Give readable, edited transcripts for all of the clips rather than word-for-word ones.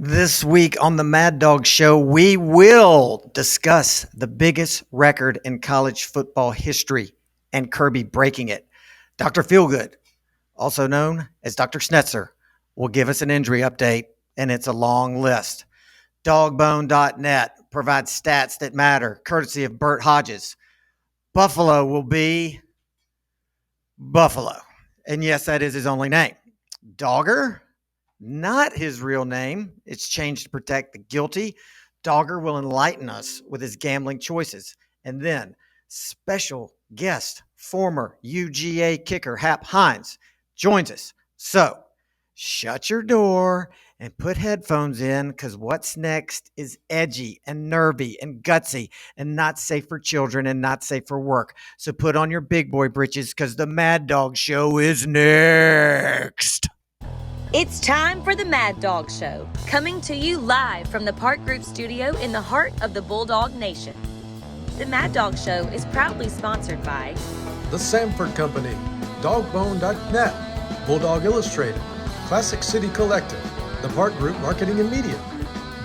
This week on the Mad Dawg Show, we will discuss the biggest record in college football history and Kirby breaking it. Dr. Feelgood, also known as Dr. Schnetzer, will give us an injury update, and it's a long list. Dogbone.net provides stats that matter, courtesy of Burt Hodges. Buffaloe will be Buffaloe. And yes, that is his only name. Dawger, not his real name. It's changed to protect the guilty. Dawger will enlighten us with his gambling choices. And then special guest, former UGA kicker Hap Hines joins us. So shut your door and put headphones in, because what's next is edgy and nervy and gutsy and not safe for children and not safe for work. So put on your big boy britches, because the Mad Dawg Show is next. It's time for the Mad Dawg Show, coming to you live from the Park Group studio in the heart of the Bulldog Nation. The Mad Dawg Show is proudly sponsored by The Samford Company, Dogbone.net, Bulldog Illustrated, Classic City Collective, The Park Group Marketing and Media,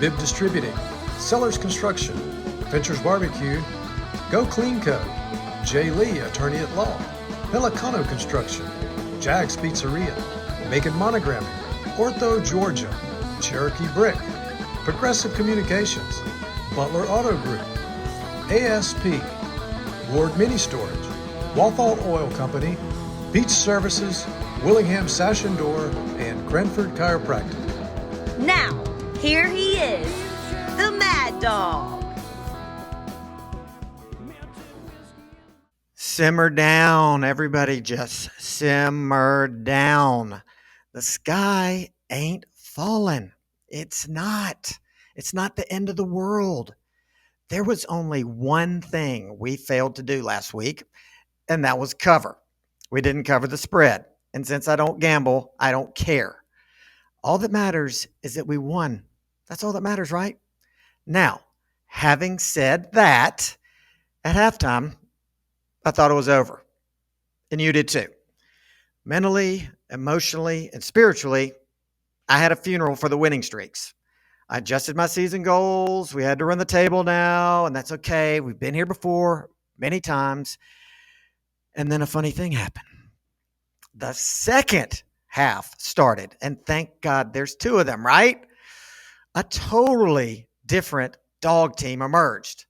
Bib Distributing, Sellers Construction, Ventures Barbecue, Go Clean Co., Jay Lee, Attorney at Law, Pelicano Construction, Jags Pizzeria, Macon Monogramming, Ortho Georgia, Cherokee Brick, Progressive Communications, Butler Auto Group, ASP, Ward Mini Storage, Walthall Oil Company, Beach Services, Willingham Sash and Door, and Cranford Chiropractic. Now, here he is, the Mad Dawg. Simmer down, everybody, just simmer down. The sky ain't falling. It's not. It's not the end of the world. There was only one thing we failed to do last week, and that was cover. We didn't cover the spread. And since I don't gamble, I don't care. All that matters is that we won. That's all that matters, right? Now, having said that, at halftime, I thought it was over. And you did too. Mentally, emotionally, and spiritually, I had a funeral for the winning streaks. I adjusted my season goals. We had to run the table now, and that's okay. We've been here before many times. And then a funny thing happened. The second half started, and thank God there's two of them, right? A totally different dog team emerged.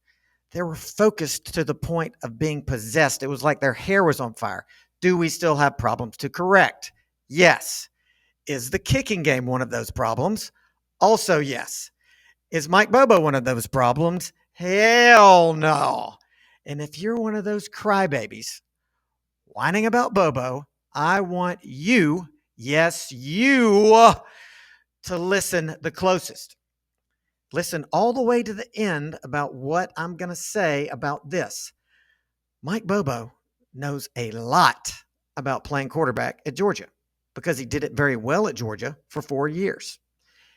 They were focused to the point of being possessed. It was like their hair was on fire. Do we still have problems to correct? Yes. Is the kicking game one of those problems? Also, yes. Is Mike Bobo one of those problems? Hell no. And if you're one of those crybabies whining about Bobo, I want you, yes, you, to listen the closest. Listen all the way to the end about what I'm going to say about this. Mike Bobo knows a lot about playing quarterback at Georgia because he did it very well at Georgia for 4 years.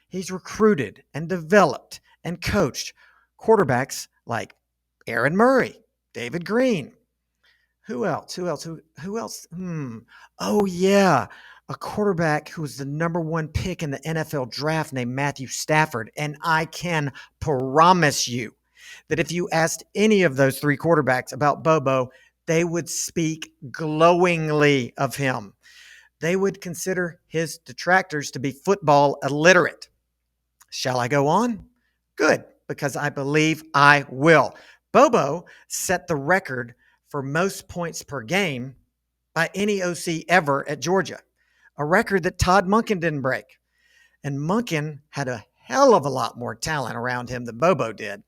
He's recruited and developed and coached quarterbacks like Aaron Murray, David Green. Who else? Oh, yeah. A quarterback who was the number one pick in the NFL draft named Matthew Stafford. And I can promise you that if you asked any of those three quarterbacks about Bobo, they would speak glowingly of him. They would consider his detractors to be football illiterate. Shall I go on? Good, because I believe I will. Bobo set the record for most points per game by any OC ever at Georgia, a record that Todd Monken didn't break. And Monken had a hell of a lot more talent around him than Bobo did.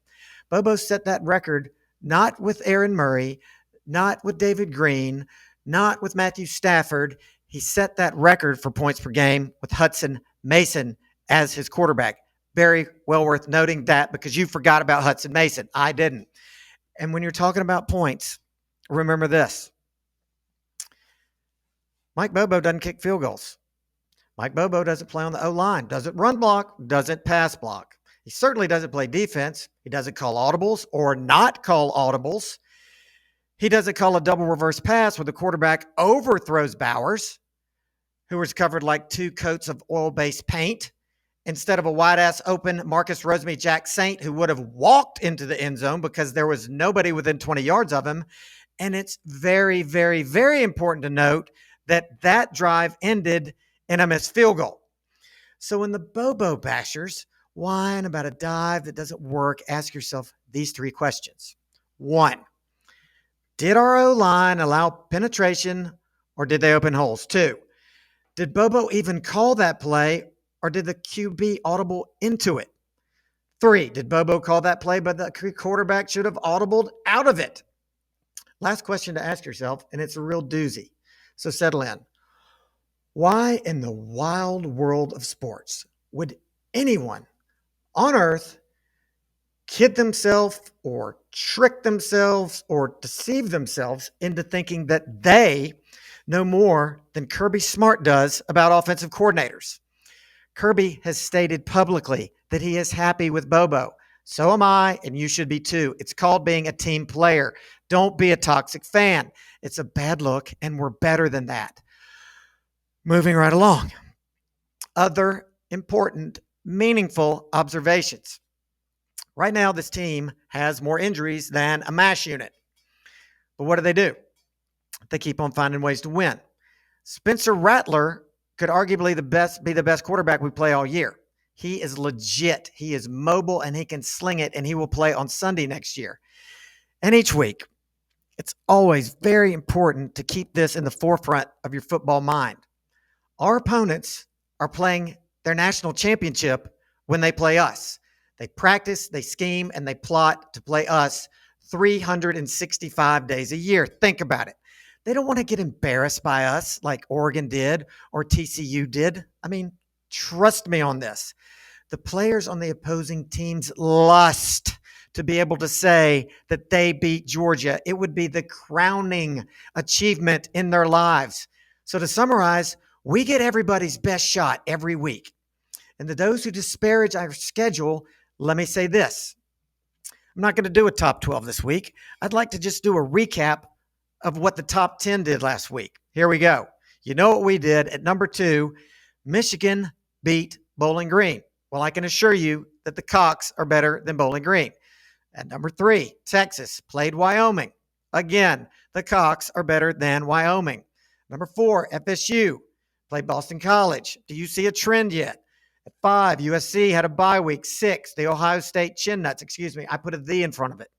Bobo set that record not with Aaron Murray, not with David Green, not with Matthew Stafford. He set that record for points per game with Hudson Mason as his quarterback. Very well worth noting that, because you forgot about Hudson Mason. I didn't. And when you're talking about points, remember this. Mike Bobo doesn't kick field goals. Mike Bobo doesn't play on the O-line, doesn't run block, doesn't pass block. He certainly doesn't play defense. He doesn't call audibles or not call audibles. He doesn't call a double reverse pass where the quarterback overthrows Bowers, who was covered like 2 coats of oil-based paint, instead of a wide-ass open Marcus Rosemy-Jack Saint who would have walked into the end zone because there was nobody within 20 yards of him. And it's very, very, very important to note that that drive ended in a missed field goal. So when the Bobo bashers whine about a dive that doesn't work, ask yourself these 3 questions. 1, did our O-line allow penetration or did they open holes? 2, did Bobo even call that play or did the QB audible into it? 3, did Bobo call that play but the quarterback should have audibled out of it? Last question to ask yourself, and it's a real doozy. So settle in. Why in the wild world of sports would anyone on earth kid themselves or trick themselves or deceive themselves into thinking that they know more than Kirby Smart does about offensive coordinators? Kirby has stated publicly that he is happy with Bobo. So am I, and you should be too. It's called being a team player. Don't be a toxic fan. It's a bad look, and we're better than that. Moving right along. Other important, meaningful observations. Right now, this team has more injuries than a MASH unit. But what do? They keep on finding ways to win. Spencer Rattler could arguably be the best quarterback we play all year. He is legit. He is mobile, and he can sling it, and he will play on Sunday next year. And each week, it's always very important to keep this in the forefront of your football mind. Our opponents are playing their national championship when they play us. They practice, they scheme, and they plot to play us 365 days a year. Think about it. They don't want to get embarrassed by us like Oregon did or TCU did. I mean, trust me on this. The players on the opposing teams lust to be able to say that they beat Georgia. It would be the crowning achievement in their lives. So to summarize, we get everybody's best shot every week. And to those who disparage our schedule, let me say this. I'm not going to do a top 12 this week. I'd like to just do a recap of what the top 10 did last week. Here we go. You know what we did. At number 2, Michigan beat Bowling Green. Well, I can assure you that the Cox are better than Bowling Green. At number 3, Texas played Wyoming. Again, the Cox are better than Wyoming. Number 4, FSU played Boston College. Do you see a trend yet? At 5, USC had a bye week. 6, the Ohio State Chin Nuts. Excuse me, I put a "the" in front of it.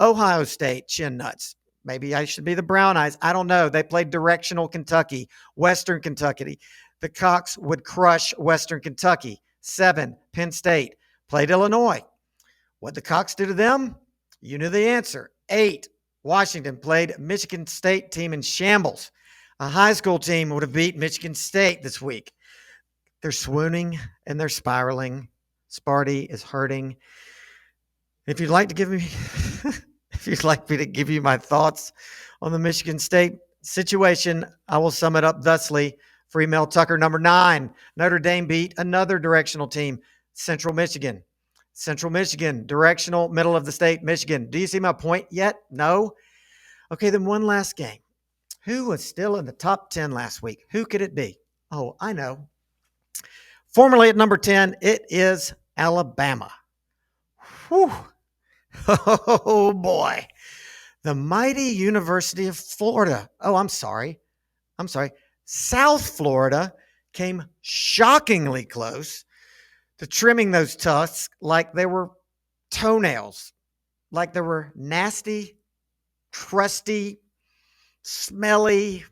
Ohio State Chin Nuts. Maybe I should be the Brown Eyes. I don't know. They played directional Kentucky, Western Kentucky. The Cox would crush Western Kentucky. 7, Penn State played Illinois. What'd the Cox do to them? You knew the answer. 8, Washington played Michigan State team in shambles. A high school team would have beat Michigan State this week. They're swooning and they're spiraling. Sparty is hurting. If you'd like to give me, if you'd like me to give you my thoughts on the Michigan State situation, I will sum it up thusly. For email Tucker, number 9, Notre Dame beat another directional team, Central Michigan. Central Michigan, directional, middle of the state, Michigan. Do you see my point yet? No? Okay, then one last game. Who was still in the top 10 last week? Who could it be? Oh, I know. Formerly at number 10, it is Alabama. Whew. Oh, boy. The mighty University of Florida. Oh, I'm sorry. South Florida came shockingly close to trimming those tusks like they were toenails, like they were nasty, crusty, smelly,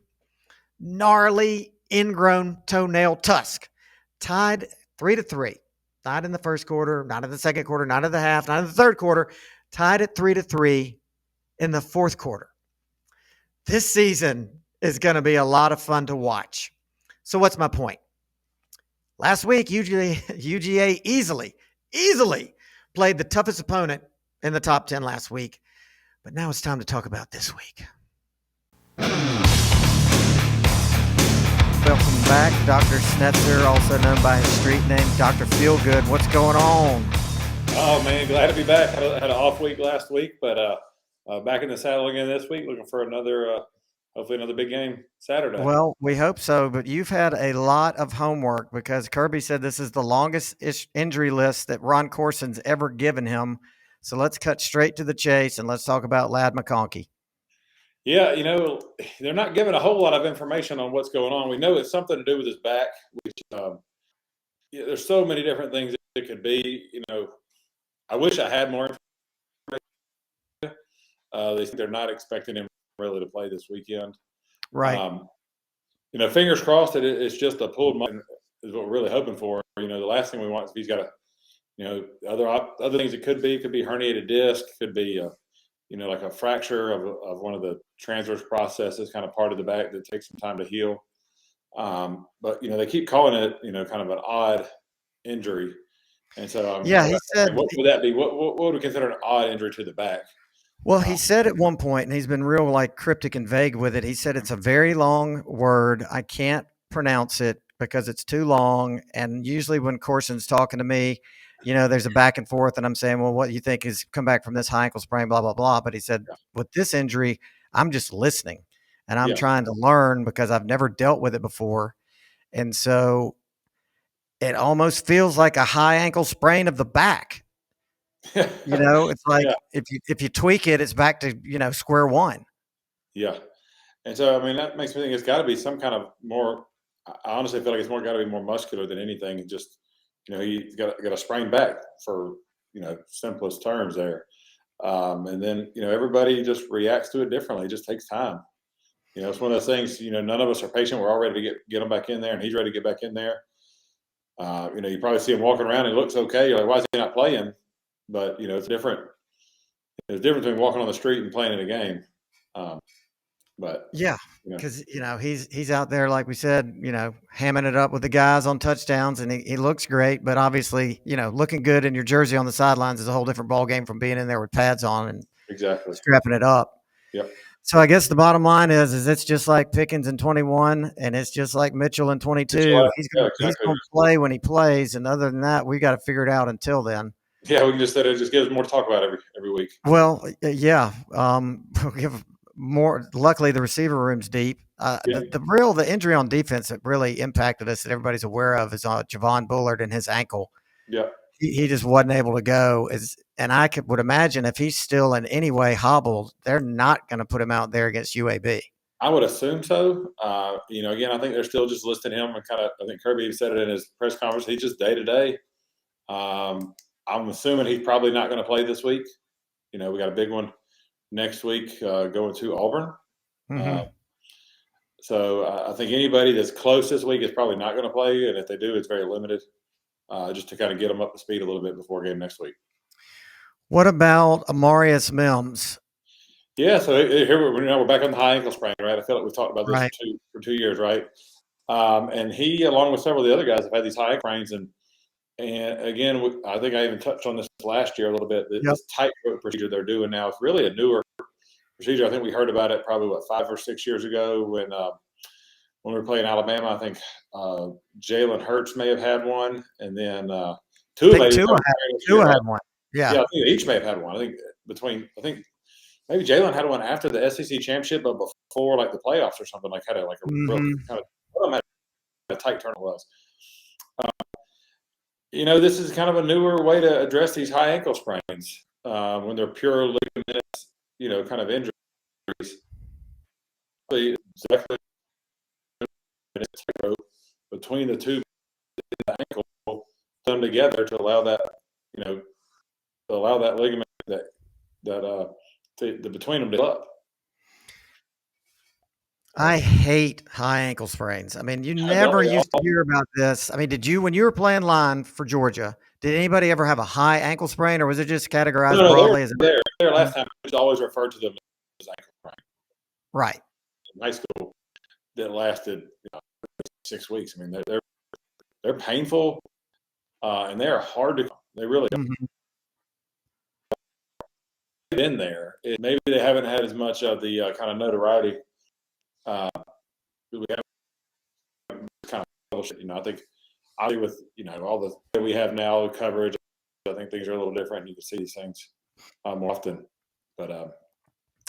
gnarly, ingrown toenail tusk. Tied 3-3. Not in the first quarter, not in the second quarter, not in the half, not in the third quarter. Tied at 3-3 in the fourth quarter. This season is going to be a lot of fun to watch. So what's my point? Last week, UGA easily played the toughest opponent in the top 10 last week. But now it's time to talk about this week. Welcome back, Dr. Schnetzer, also known by his street name, Dr. Feelgood. What's going on? Oh, man, glad to be back. Had an off week last week, but back in the saddle again this week, looking for another hopefully another big game Saturday. Well, we hope so, but you've had a lot of homework because Kirby said this is the longest injury list that Ron Corson's ever given him. So let's cut straight to the chase and let's talk about Lad McConkey. Yeah, they're not giving a whole lot of information on what's going on. We know it's something to do with his back, which there's so many different things it could be. I wish I had more information. They think they're not expecting him really to play this weekend. Right. Fingers crossed that it's just a pulled muscle is what we're really hoping for. The last thing we want is if he's got other things it could be herniated disc, could be like a fracture of one of the transverse processes, kind of part of the back that takes some time to heal. But they keep calling it kind of an odd injury, and so he said, what would that be? What would we consider an odd injury to the back? Well, he said at one point, and he's been real cryptic and vague with it. He said it's a very long word. I can't pronounce it because it's too long. And usually when Corson's talking to me, there's a back and forth, and I'm saying, well, what do you think is come back from this high ankle sprain, blah, blah, blah. But he said, with this injury, I'm just listening and I'm trying to learn because I've never dealt with it before. And so it almost feels like a high ankle sprain of the back. It's like if you tweak it, it's back to, square one. Yeah. And so, that makes me think it's got to be some kind of more, I honestly feel like it's got to be more muscular than anything. Just, he's got a sprained back for, simplest terms there. And then, everybody just reacts to it differently. It just takes time. It's one of those things, none of us are patient. We're all ready to get him back in there, and he's ready to get back in there. You probably see him walking around and he looks okay. You're like, why is he not playing? But, it's different. There's a difference between walking on the street and playing in a game. But yeah, because he's out there, like we said, hamming it up with the guys on touchdowns, and he looks great. But obviously, looking good in your jersey on the sidelines is a whole different ball game from being in there with pads on and strapping it up. Yep. So I guess the bottom line is it's just like Pickens in 21, and it's just like Mitchell in 22. He's going to play when he plays, and other than that, we got to figure it out until then. Yeah, we can just give us more to talk about every week. Well, yeah, we'll give more. Luckily, the receiver room's deep. The injury on defense that really impacted us that everybody's aware of is Javon Bullard and his ankle. Yeah, he just wasn't able to go. And I would imagine if he's still in any way hobbled, they're not going to put him out there against UAB. I would assume so. Again, I think they're still just listing him and I think Kirby said it in his press conference. He's just day to day. I'm assuming he's probably not going to play this week. We got a big one next week going to Auburn. Mm-hmm. So I think anybody that's close this week is probably not going to play. And if they do, it's very limited just to kind of get them up to speed a little bit before game next week. What about Amarius Mims? Yeah, so here we're back on the high ankle sprain, right? I feel like we've talked about this for 2 years, right? And he, along with several of the other guys, have had these high ankle sprains. And again, I think I even touched on this last year a little bit. This tightrope procedure they're doing now is really a newer procedure. I think we heard about it probably 5 or 6 years ago when we were playing Alabama. I think Jalen Hurts may have had one, and then Tua had one. Yeah, I think they each may have had one. I think maybe Jalen had one after the SEC championship, but before like the playoffs or something. Like had a real kind of a tight turn it was. This is kind of a newer way to address these high ankle sprains when they're pure ligaments, kind of injuries. Exactly between the two the ankle, them together to allow that, ligament that between them to up. I hate high ankle sprains. You never used to hear about this. Did you, when you were playing line for Georgia, did anybody ever have a high ankle sprain, or was it just categorized broadly as there last time? It was always referred to them as ankle sprain. Right. In high school, that lasted 6 weeks. They're painful, and they are hard to. They really are. In there. Maybe they haven't had as much of the kind of notoriety. We have kind of, I think, with all the that we have now, the coverage, I think things are a little different. You can see these things more often, but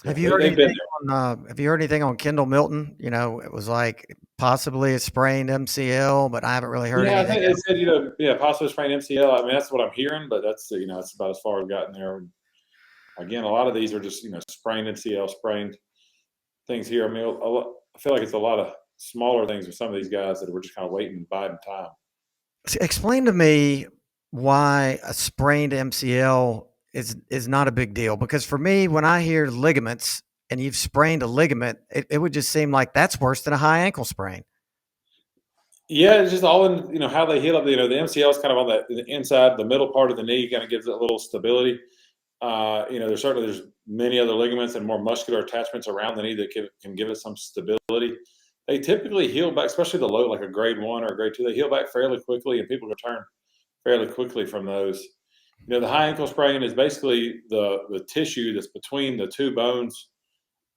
Yeah, Have you heard they've been anything on, have you heard anything on Kendall Milton? You know, it was like possibly a sprained MCL, but I haven't really heard Yeah, I anything think they else. said, yeah, possibly sprained MCL. I mean, that's what I'm hearing, but that's about as far as I've gotten there. Again, a lot of these are just, sprained MCL, sprained things here. I mean, I feel like it's a lot of smaller things with some of these guys that we're just kind of waiting and biding time. Explain to me why a sprained MCL is not a big deal. Because for me, when I hear ligaments and you've sprained a ligament, it would just seem like that's worse than a high ankle sprain. Yeah, it's just all in how they heal up. The MCL is kind of on the inside, the middle part of the knee, kind of gives it a little stability. There's many other ligaments and more muscular attachments around the knee that can give it some stability. They typically heal back, especially the low, like a grade 1 or a grade 2. They heal back fairly quickly, and people return fairly quickly from those. The high ankle sprain is basically the tissue that's between the two bones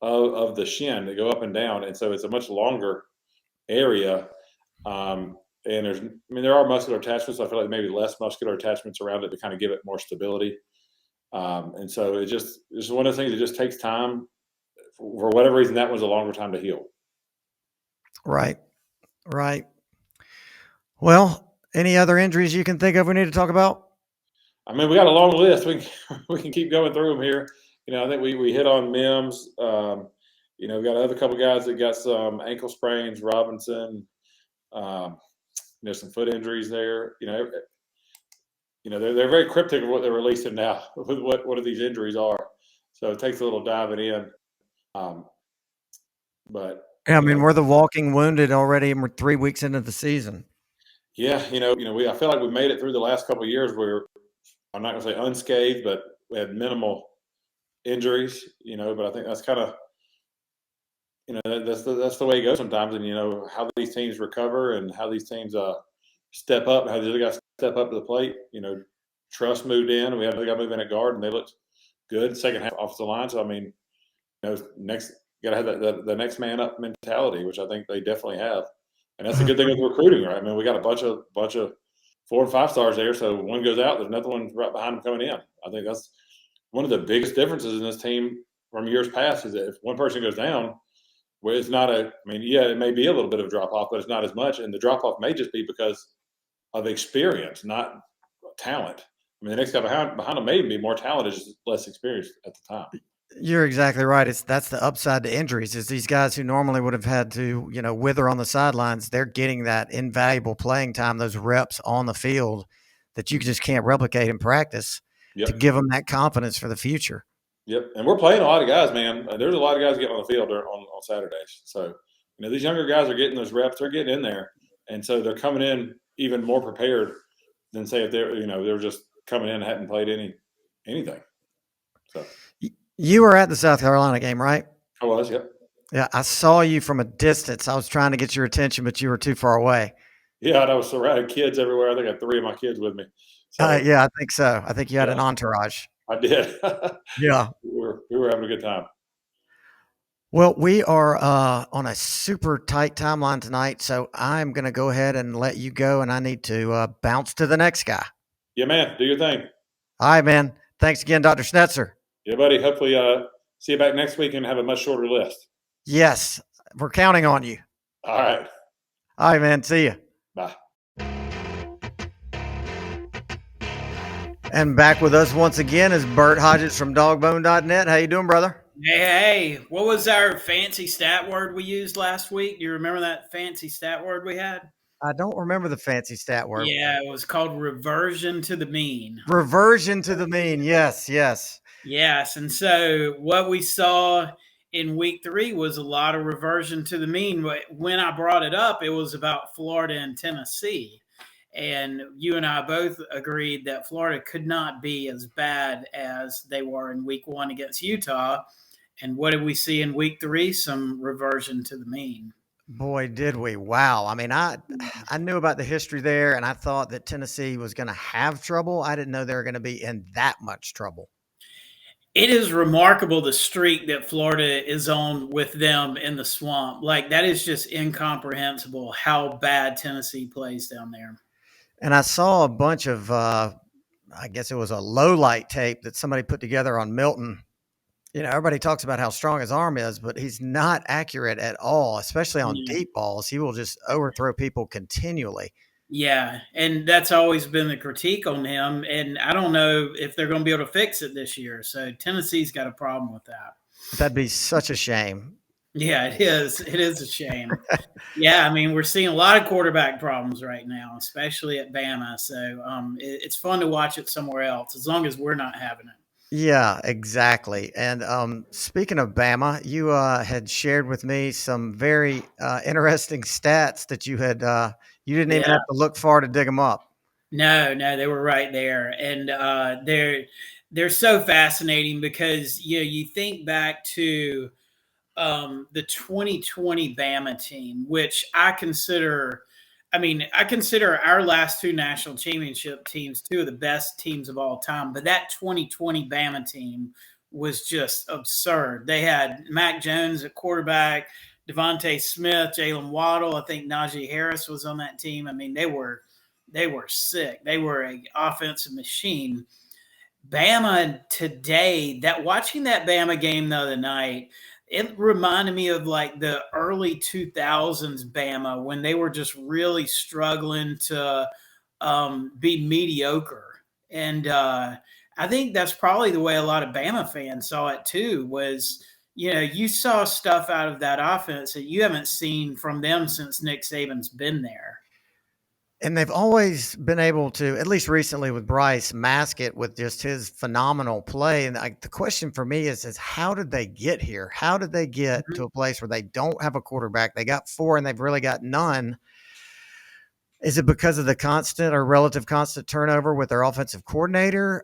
of the shin that go up and down, and so it's a much longer area. And there are muscular attachments. So I feel like maybe less muscular attachments around it to kind of give it more stability. And so it's one of the things that just takes time. For whatever reason, that was a longer time to heal. Right. Right. Well, any other injuries you can think of we need to talk about? I mean, we got a long list. We can keep going through them here. I think we hit on Mims. We got another couple guys that got some ankle sprains. Robinson. There's some foot injuries there. They're very cryptic of what they're releasing now. What these injuries are. So it takes a little diving in. But Yeah, I mean, we're the walking wounded already, and we're 3 weeks into the season. yeah, I feel like we made it through the last couple of years where I'm not going to say unscathed, but we had minimal injuries. But I think that's kind of that's the way it goes sometimes, and how these teams recover and how these teams step up, how the other guys step up to the plate. Truss moved in, and we had another guy move in at guard, and they looked good second half off the line. So I mean, next got to have the next man up mentality, which I think they definitely have, and that's a good thing with recruiting, right? I mean, we got a bunch of 4 and 5 stars there, so one goes out, there's another one right behind them coming in. I think that's one of the biggest differences in this team from years past is that if one person goes down, where it's not it may be a little bit of drop off, but it's not as much. And the drop off may just be because of experience, not talent. I mean, the next guy behind him may be more talented, just less experienced at the time. You're exactly right. That's the upside to injuries is these guys who normally would have had to, wither on the sidelines, they're getting that invaluable playing time, those reps on the field that you just can't replicate in practice to give them that confidence for the future. Yep, and we're playing a lot of guys, man. There's a lot of guys getting on the field on Saturdays. So, these younger guys are getting those reps. They're getting in there, and so they're coming in even more prepared than say if they're just coming in and hadn't played anything. So, you were at the South Carolina game, right? I was, yep. Yeah, I saw you from a distance. I was trying to get your attention, but you were too far away. Yeah, and I was surrounded kids everywhere. I think I had 3 of my kids with me. So, yeah, I think so. I think you had an entourage. I did. Yeah. We were having a good time. Well, we are on a super tight timeline tonight, so I'm going to go ahead and let you go, and I need to bounce to the next guy. Yeah, man. Do your thing. All right, man. Thanks again, Dr. Schnetzer. Yeah, buddy. Hopefully see you back next week and have a much shorter list. Yes, we're counting on you. All right. All right, man. See you. Bye. And back with us once again is Burt Hodges from dogbone.net. How you doing, brother? Hey, what was our fancy stat word we used last week? Do you remember that fancy stat word we had? I don't remember the fancy stat word. Yeah, it was called reversion to the mean. Reversion to the mean. Yes. Yes, and so what we saw in week 3 was a lot of reversion to the mean. But when I brought it up, it was about Florida and Tennessee. And you and I both agreed that Florida could not be as bad as they were in week 1 against Utah. And what did we see in week 3? Some reversion to the mean. Boy, did we. Wow. I mean, I knew about the history there, and I thought that Tennessee was going to have trouble. I didn't know they were going to be in that much trouble. It is remarkable the streak that Florida is on with them in the swamp. Like, that is just incomprehensible how bad Tennessee plays down there. And I saw a bunch of, I guess it was a low light tape that somebody put together on Milton. Everybody talks about how strong his arm is, but he's not accurate at all, especially on Yeah. deep balls. He will just overthrow people continually. Yeah, and that's always been the critique on him, and I don't know if they're going to be able to fix it this year. So Tennessee's got a problem with that. That'd be such a shame. Yeah, it is. It is a shame. Yeah, I mean, we're seeing a lot of quarterback problems right now, especially at Bama. So it's fun to watch it somewhere else, as long as we're not having it. Yeah, exactly. And speaking of Bama, you had shared with me some very interesting stats that you didn't even Yeah. have to look far to dig them up. No, no, they were right there, and they're so fascinating because you think back to the 2020 Bama team, which I consider our last two national championship teams two of the best teams of all time. But that 2020 Bama team was just absurd. They had Mac Jones at quarterback, Devontae Smith, Jalen Waddle. I think Najee Harris was on that team. I mean, they were sick. They were an offensive machine. Bama today, that watching that Bama game the other night, it reminded me of like the early 2000s Bama when they were just really struggling to be mediocre. And I think that's probably the way a lot of Bama fans saw it too, was, you saw stuff out of that offense that you haven't seen from them since Nick Saban's been there. And they've always been able to, at least recently with Bryce, mask it with just his phenomenal play. And the question for me is how did they get here? How did they get to a place where they don't have a quarterback? They got four and they've really got none. Is it because of the constant or relative constant turnover with their offensive coordinator?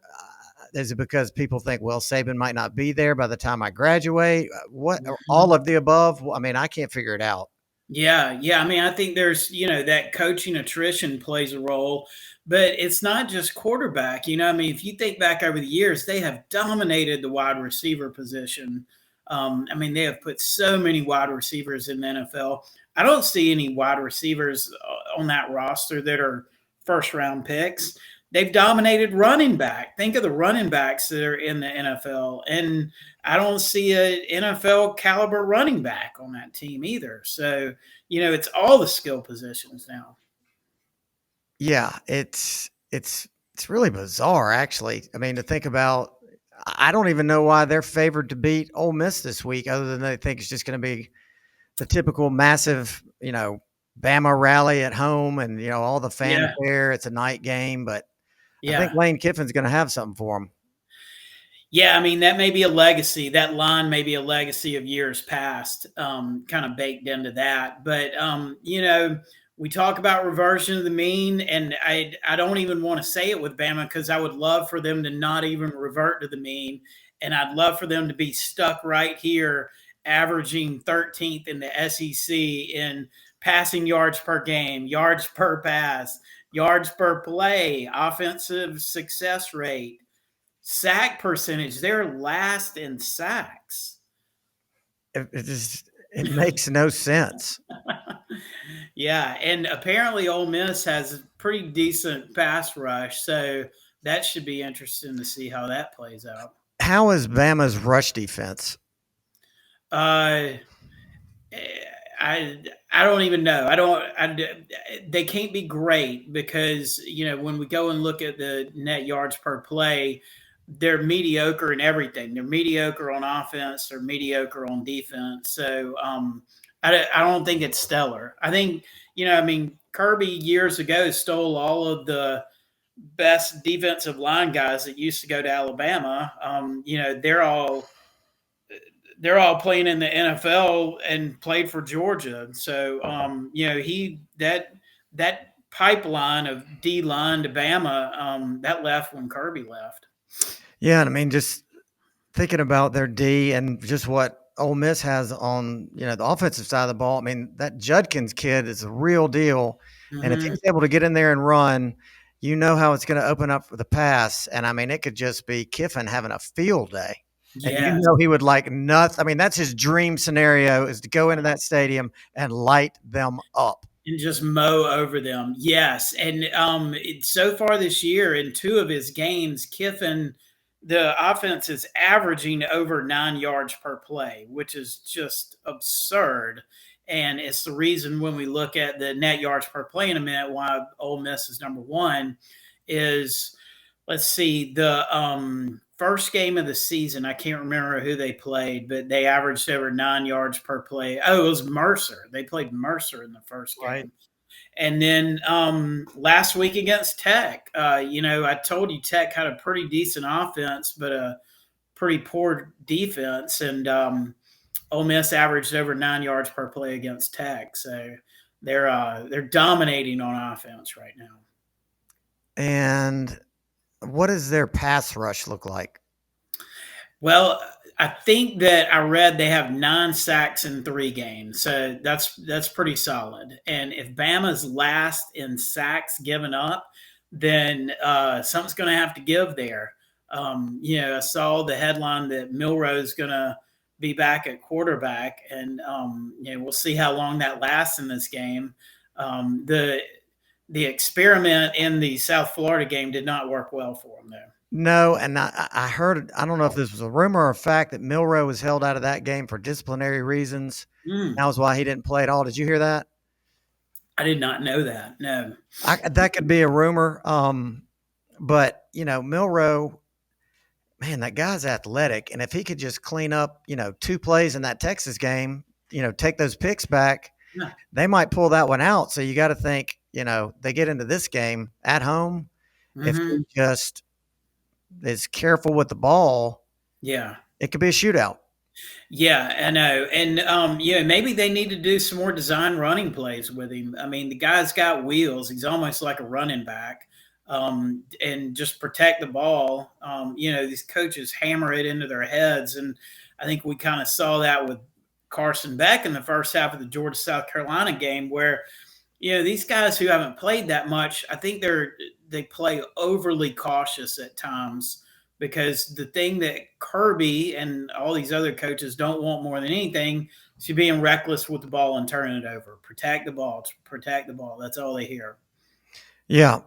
Is it because people think, well, Saban might not be there by the time I graduate? What? All of the above? I mean, I can't figure it out. Yeah, yeah. I mean, I think there's, that coaching attrition plays a role, but it's not just quarterback. I mean, if you think back over the years, they have dominated the wide receiver position. I mean, they have put so many wide receivers in the NFL. I don't see any wide receivers on that roster that are first round picks. They've dominated running back. Think of the running backs that are in the NFL. And I don't see an NFL caliber running back on that team either. So, it's all the skill positions now. Yeah, it's really bizarre, actually. I mean, to think about, I don't even know why they're favored to beat Ole Miss this week, other than they think it's just going to be the typical massive, Bama rally at home, and all the fanfare. It's a night game, but I think Lane Kiffin's going to have something for him. Yeah, I mean, that may be a legacy. That line may be a legacy of years past, kind of baked into that. But, we talk about reversion of the mean, and I don't even want to say it with Bama because I would love for them to not even revert to the mean. And I'd love for them to be stuck right here, averaging 13th in the SEC in passing yards per game, yards per pass, yards per play, offensive success rate. Sack percentage, they're last in sacks. It makes no sense. Yeah, and apparently Ole Miss has a pretty decent pass rush, so that should be interesting to see how that plays out. How is Bama's rush defense? I don't even know. They can't be great because, when we go and look at the net yards per play, they're mediocre in everything. They're mediocre on offense. They're mediocre on defense. So I don't think it's stellar. I think, Kirby years ago stole all of the best defensive line guys that used to go to Alabama. They're all playing in the NFL and played for Georgia. So, that pipeline of D line to Bama, that left when Kirby left. Yeah, and I mean, just thinking about their D and just what Ole Miss has on, the offensive side of the ball. I mean, that Judkins kid is a real deal. Mm-hmm. And if he's able to get in there and run, how it's going to open up for the pass. And I mean, it could just be Kiffin having a field day. And he would like nothing. I mean, that's his dream scenario, is to go into that stadium and light them up. And just mow over them. Yes. And so far this year, in two of his games, Kiffin the offense is averaging over 9 yards per play, which is just absurd. And it's the reason when we look at the net yards per play in a minute, why Ole Miss is number one is, let's see, the first game of the season, I can't remember who they played, but they averaged over 9 yards per play. Oh, it was Mercer. They played Mercer in the first game. Right. And then last week against Tech, I told you Tech had a pretty decent offense, but a pretty poor defense. And Ole Miss averaged over 9 yards per play against Tech. So they're dominating on offense right now. And what does their pass rush look like? Well, I think that I read they have 9 sacks in 3 games, so that's pretty solid. And if Bama's last in sacks given up, then something's going to have to give there. I saw the headline that Milroe's going to be back at quarterback, and we'll see how long that lasts in this game. The experiment in the South Florida game did not work well for him, though. No, and I heard, I don't know if this was a rumor or a fact, that Milroe was held out of that game for disciplinary reasons. That was why he didn't play at all. Did you hear that? I did not know that. No. That could be a rumor. But, Milroe, man, that guy's athletic. And if he could just clean up, 2 plays in that Texas game, take those picks back, Yeah. they might pull that one out. So you got to think, they get into this game at home. If he just is careful with the ball, it could be a shootout. Yeah, I know. And, maybe they need to do some more design running plays with him. I mean, the guy's got wheels. He's almost like a running back. And just protect the ball. These coaches hammer it into their heads. And I think we kind of saw that with Carson Beck in the first half of the Georgia-South Carolina game where, these guys who haven't played that much, I think they play overly cautious at times, because the thing that Kirby and all these other coaches don't want more than anything is you being reckless with the ball and turning it over. Protect the ball. That's all they hear. Yeah,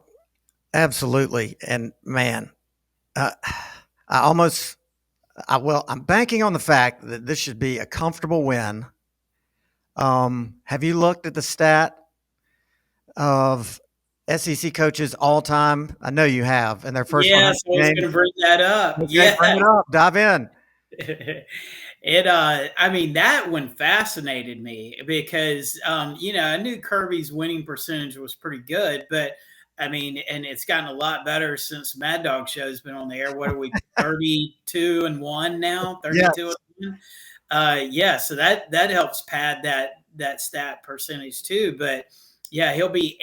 absolutely. And man, I'm banking on the fact that this should be a comfortable win. Have you looked at the stat of SEC coaches all time? I know you have. And their first I was going to bring that up. Yeah, bring it up. Dive in. That one fascinated me because, I knew Kirby's winning percentage was pretty good, but and it's gotten a lot better since Mad Dawg show's been on the air. What are we, 32-1 now? 32-1. So that helps pad that stat percentage too. But yeah, he'll be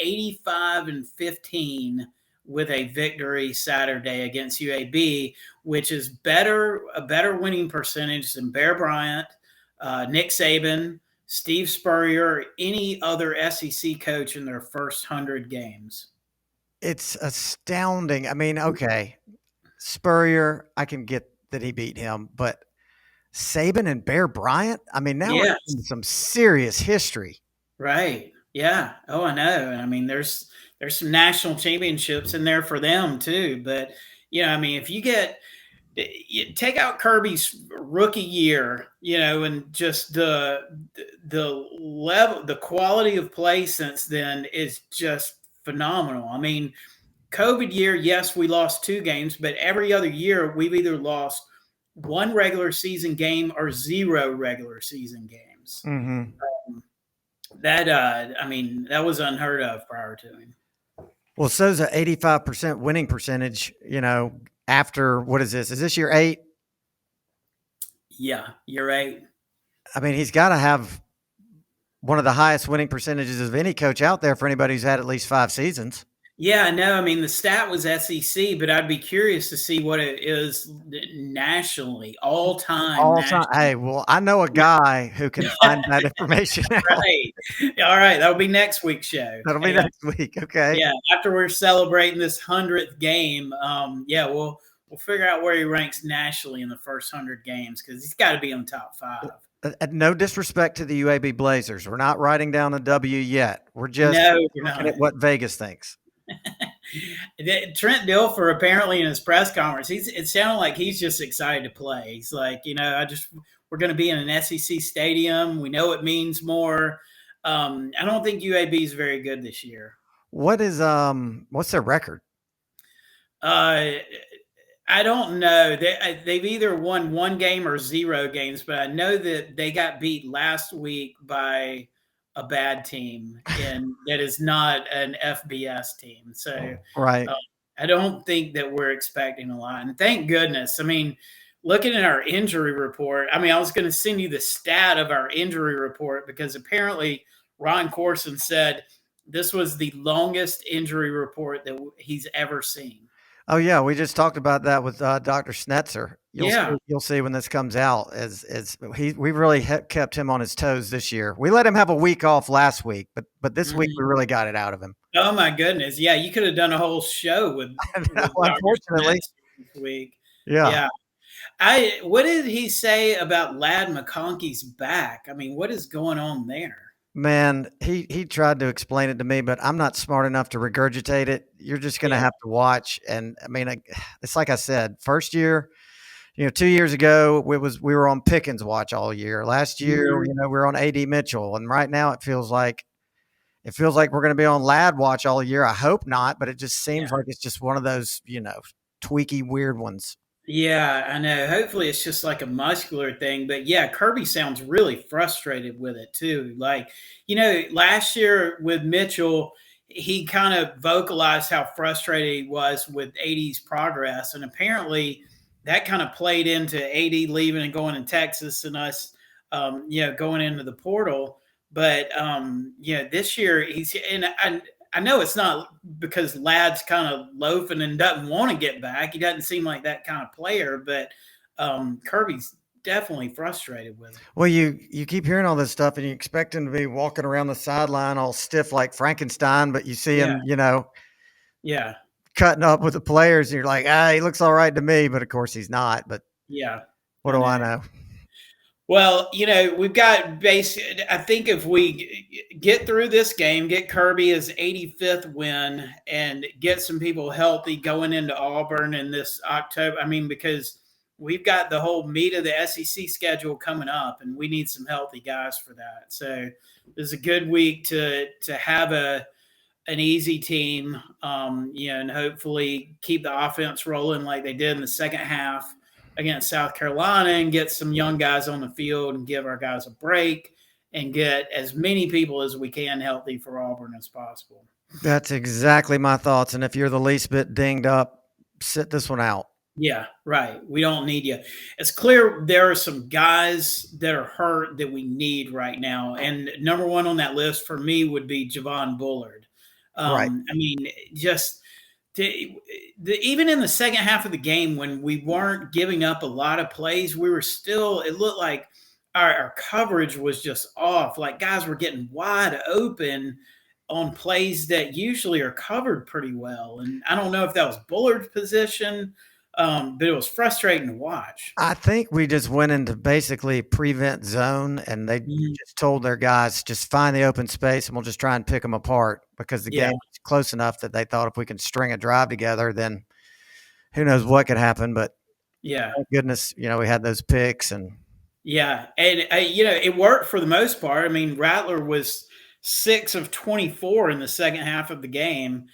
85-15 with a victory Saturday against UAB, which is a better winning percentage than Bear Bryant, Nick Saban, Steve Spurrier, or any other SEC coach in their first 100 games. It's astounding. Okay, Spurrier, I can get that he beat him, but Saban and Bear Bryant, now we're in some serious history. Right. Yeah. Oh, I know. There's some national championships in there for them too. But if you take out Kirby's rookie year, and just the level, the quality of play since then is just phenomenal. COVID year, yes, we lost 2 games, but every other year we've either lost 1 regular season game or 0 regular season games. Mm-hmm. That was unheard of prior to him. Well, so's an 85% winning percentage, after, what is this? Is this year 8? Yeah, year 8. He's got to have one of the highest winning percentages of any coach out there for anybody who's had at least 5 seasons. Yeah, I know. The stat was SEC, but I'd be curious to see what it is nationally, all time. Hey, well, I know a guy who can find that information out. Right. All right. That'll be next week's show. That'll be next week. Okay. Yeah. After we're celebrating this 100th game, we'll figure out where he ranks nationally in the first 100 games, because he's got to be in the top 5. No disrespect to the UAB Blazers. We're not writing down the W yet. We're just looking at what Vegas thinks. Trent Dilfer apparently in his press conference, it sounded like he's just excited to play. He's like, we're going to be in an SEC stadium. We know it means more. I don't think UAB is very good this year. What's their record? I don't know. They've either won one game or 0 games, but I know that they got beat last week by a bad team, and that is not an FBS team. So Right. I don't think that we're expecting a lot. And thank goodness. I mean, looking at our injury report, I was going to send you the stat of our injury report because apparently Ron Corson said this was the longest injury report that he's ever seen. Oh yeah, we just talked about that with Dr. Schnetzer. You'll see when this comes out. We really kept him on his toes this year. We let him have a week off last week, but this week we really got it out of him. Oh my goodness! Yeah, you could have done a whole show with unfortunately this week. Yeah. What did he say about Ladd McConkey's back? What is going on there? Man, he tried to explain it to me, but I'm not smart enough to regurgitate it. You're just going to have to watch. And it's like I said, first year, 2 years ago, we were on Pickens watch all year. Last year, we were on AD Mitchell, and right now it feels like we're going to be on Ladd watch all year. I hope not, but it just seems like it's just one of those, tweaky, weird ones. Yeah, I know. Hopefully it's just like a muscular thing. But yeah, Kirby sounds really frustrated with it too. Like, last year with Mitchell, he kind of vocalized how frustrated he was with AD's progress. And apparently that kind of played into AD leaving and going to Texas and us, going into the portal. But, this year I know it's not because Ladd's kind of loafing and doesn't want to get back. He doesn't seem like that kind of player, but Kirby's definitely frustrated with it. Well, you keep hearing all this stuff and you expect him to be walking around the sideline all stiff like Frankenstein, but you see him, cutting up with the players and you're like, he looks all right to me, but of course he's not. But what do I know? Well, we've got I think if we get through this game, get Kirby his 85th win and get some people healthy going into Auburn in this October. Because we've got the whole meat of the SEC schedule coming up and we need some healthy guys for that. So this is a good week to have an easy team, and hopefully keep the offense rolling like they did in the second half against South Carolina and get some young guys on the field and give our guys a break and get as many people as we can healthy for Auburn as possible. That's exactly my thoughts. And if you're the least bit dinged up, sit this one out. Yeah, right. We don't need you. It's clear there are some guys that are hurt that we need right now. And number one on that list for me would be Javon Bullard. Right. Even in the second half of the game when we weren't giving up a lot of plays, we were still, it looked like our coverage was just off. Like guys were getting wide open on plays that usually are covered pretty well. And I don't know if that was Bullard's position, but it was frustrating to watch. I think we just went into basically prevent zone and they just told their guys, just find the open space and we'll just try and pick them apart because the game was close enough that they thought if we can string a drive together, then who knows what could happen. But thank goodness, we had those picks and it worked for the most part. Rattler was 6 of 24 in the second half of the game.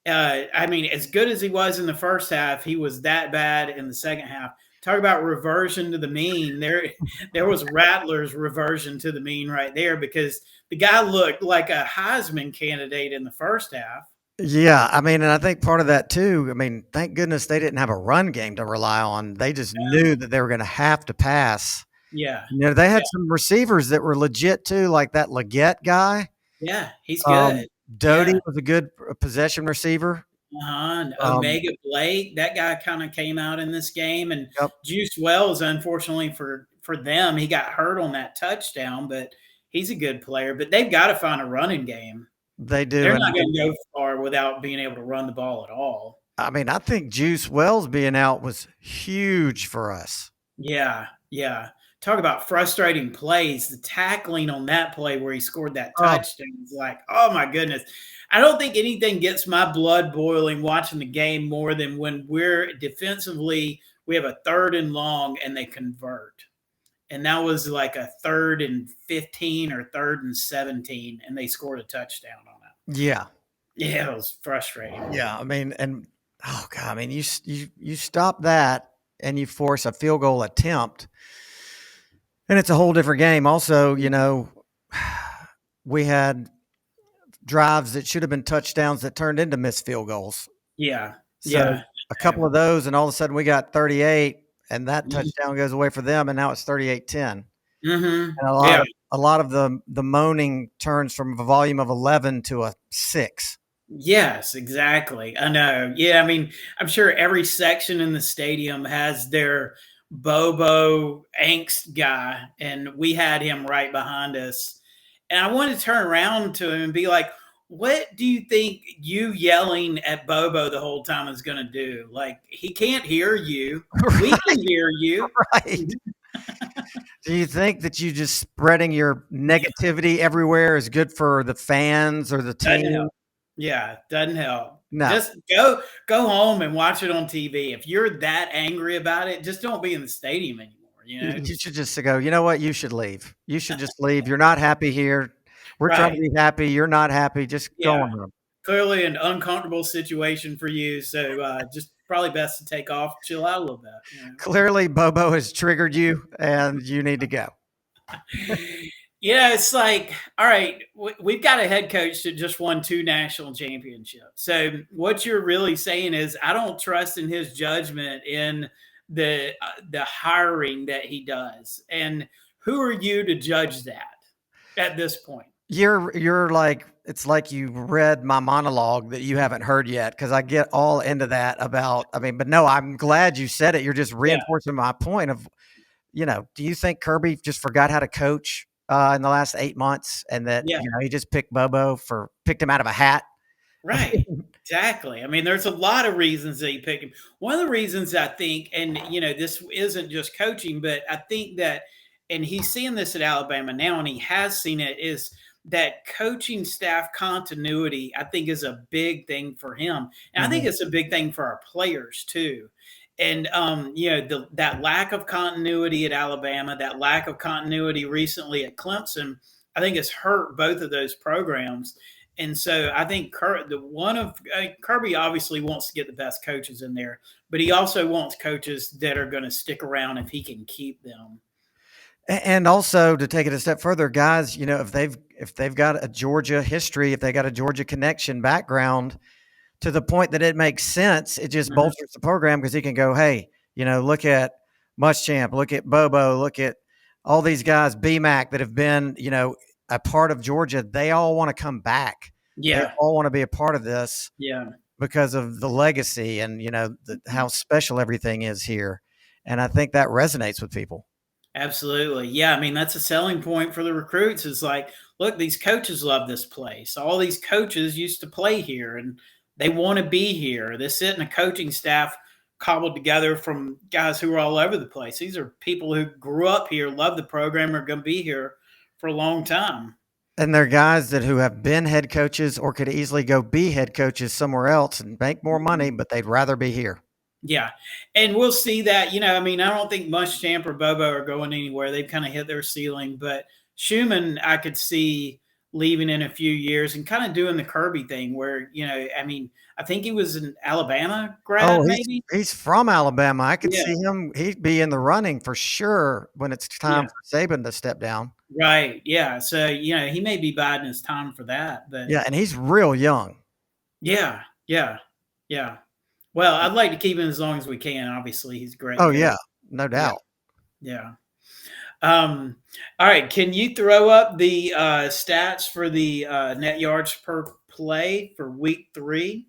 As good as he was in the first half, he was that bad in the second half. Talk about reversion to the mean. There was Rattler's reversion to the mean right there because the guy looked like a Heisman candidate in the first half. Yeah, and I think part of that too, thank goodness they didn't have a run game to rely on. They just knew that they were going to have to pass. Yeah. They had some receivers that were legit too, like that Leggett guy. Yeah, he's good. Doty was a good possession receiver. Omega Blake, that guy kind of came out in this game. And Juice Wells, unfortunately for them, he got hurt on that touchdown, but he's a good player. But they've got to find a running game. They do. They're not going to go far without being able to run the ball at all. I think Juice Wells being out was huge for us. Yeah. talk about frustrating plays. The tackling on that play where he scored that Oh, touchdown is like, oh my goodness. I don't think anything gets my blood boiling watching the game more than when we're defensively, we have a 3rd and long and they convert. And that was like a 3rd and 15 or 3rd and 17, and they scored a touchdown on it. yeah. Yeah, it was frustrating. Yeah. I mean, and oh God, I mean, you stop that and you force a field goal attempt, and it's a whole different game. Also, we had drives that should have been touchdowns that turned into missed field goals. Yeah. So Yeah. a couple of those, and all of a sudden we got 38, and that Mhm. touchdown goes away for them, and now it's 38-10. Mm-hmm. And Yeah. a lot of the moaning turns from a volume of 11 to a 6. Yes, exactly. I know. Yeah, I mean, I'm sure every section in the stadium has their Bobo angst guy, and we had him right behind us. And I wanted to turn around to him and be like, what do you think you yelling at Bobo the whole time is going to do? Like, he can't hear you. We can hear you. Right. Do you think that you just spreading your negativity everywhere is good for the fans or the Doesn't team? help. Yeah, doesn't help. No. Just go home and watch it on TV. If you're that angry about it, just don't be in the stadium anymore. You should just go, you know what? You should leave. You should just leave. You're not happy here. We're trying to Right. be happy. You're not happy. Just go Yeah. on home. Clearly an uncomfortable situation for you. So just probably best to take off, chill out a little bit. Clearly, Bobo has triggered you, and you need to go. Yeah, it's like, all right, we've got a head coach that just won 2 national championships. So what you're really saying is, I don't trust in his judgment in the hiring that he does. And who are you to judge that at this point? You're like, it's like you read my monologue that you haven't heard yet, because I get all into that about, but no, I'm glad you said it. You're just reinforcing my point of, do you think Kirby just forgot how to coach in the last 8 months, and that he just picked him out of a hat? Right. Exactly. I mean, there's a lot of reasons that he picked him. One of the reasons I think, and this isn't just coaching, but I think that, and he's seeing this at Alabama now, and he has seen it, is that coaching staff continuity, I think, is a big thing for him. And I think it's a big thing for our players too. And that lack of continuity at Alabama, that lack of continuity recently at Clemson, I think has hurt both of those programs. And so I think Kirby obviously wants to get the best coaches in there, but he also wants coaches that are going to stick around if he can keep them. And also, to take it a step further, guys, if they've got a Georgia history, if they got a Georgia connection background, to the point that it makes sense, it just bolsters the program, because he can go, hey, look at Muschamp, look at Bobo, look at all these guys, BMAC, that have been, a part of Georgia. They all want to come back. Yeah. They all want to be a part of this. Yeah. Because of the legacy and, how special everything is here. And I think that resonates with people. Absolutely. Yeah. I mean, that's a selling point for the recruits. It's like, look, these coaches love this place. All these coaches used to play here and they want to be here. This isn't a coaching staff cobbled together from guys who are all over the place. These are people who grew up here, love the program, are going to be here for a long time. And they're guys who have been head coaches or could easily go be head coaches somewhere else and make more money, but they'd rather be here. Yeah. And we'll see that, I don't think Muschamp or Bobo are going anywhere. They've kind of hit their ceiling, but Schumann, I could see leaving in a few years and kind of doing the Kirby thing where, I think he was an Alabama grad, maybe. He's from Alabama. I could see him. He'd be in the running for sure when it's time for Saban to step down. Right. Yeah. So, he may be biding his time for that, but yeah. And he's real young. Yeah. Yeah. Yeah. Well, I'd like to keep him as long as we can. Obviously, he's great. Oh, yeah. No doubt. Yeah. All right. Can you throw up the stats for the net yards per play for week 3?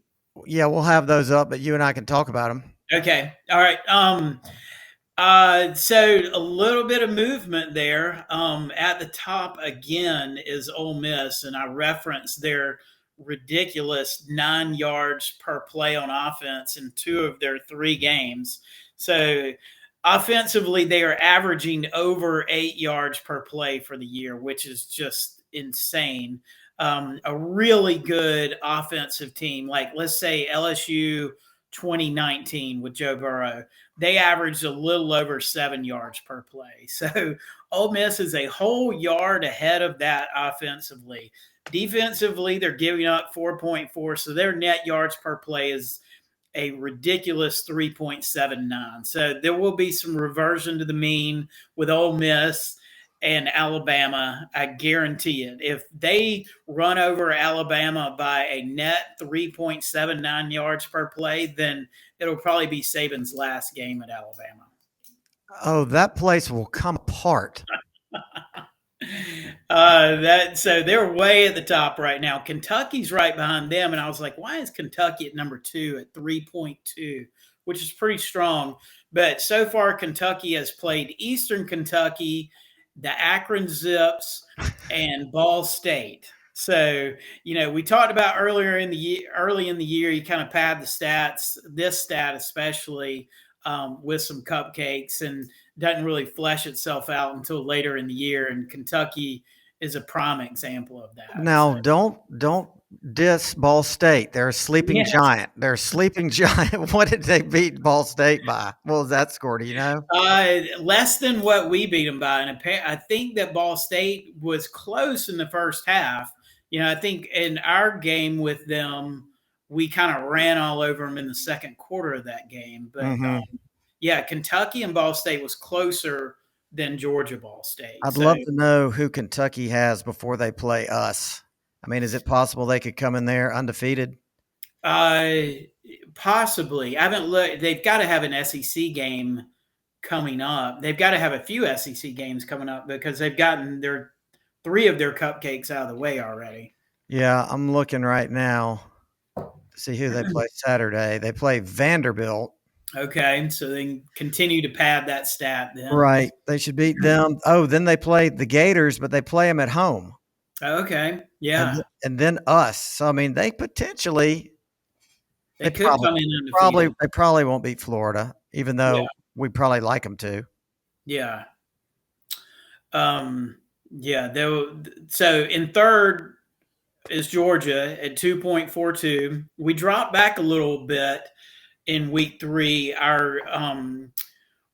Yeah, we'll have those up, but you and I can talk about them. Okay. All right. So a little bit of movement there. At the top again is Ole Miss, and I referenced their ridiculous 9 yards per play on offense in 2 of their 3 games. So Offensively, they are averaging over 8 yards per play for the year, which is just insane. A really good offensive team, like let's say LSU 2019 with Joe Burrow, they averaged a little over 7 yards per play. So Ole Miss is a whole yard ahead of that offensively. Defensively, they're giving up 4.4, so their net yards per play is a ridiculous 3.79. So there will be some reversion to the mean with Ole Miss and Alabama. I guarantee it. If they run over Alabama by a net 3.79 yards per play, then it'll probably be Saban's last game at Alabama. Oh, that place will come apart. So they're way at the top right now. Kentucky's right behind them, and I was like, why is Kentucky at number 2 at 3.2, which is pretty strong. But so far, Kentucky has played Eastern Kentucky, the Akron Zips, and Ball State. So, we talked about early in the year, you kind of pad the stats, this stat especially, with some cupcakes, and doesn't really flesh itself out until later in the year. And Kentucky is a prime example of that. Now, So, don't diss Ball State. They're a sleeping yes. giant. They're a sleeping giant. What did they beat Ball State by? What was that score? Do you know? Less than what we beat them by. And I think that Ball State was close in the first half. I think in our game with them, we kind of ran all over them in the second quarter of that game. But yeah, Kentucky and Ball State was closer than Georgia Ball State. I'd love to know who Kentucky has before they play us. I mean, is it possible they could come in there undefeated? Possibly. I haven't looked. They've got to have an SEC game coming up. They've got to have a few SEC games coming up because they've gotten 3 of their cupcakes out of the way already. Yeah, I'm looking right now to see who they play Saturday. They play Vanderbilt. Okay, so they can continue to pad that stat then. Right. They should beat them. Oh, then they play the Gators, but they play them at home. Okay, yeah. And then us. So, I mean, they potentially – They could come in undefeated. They probably won't beat Florida, even though we probably like them to. Yeah. So in third is Georgia at 2.42. We dropped back a little bit in week 3.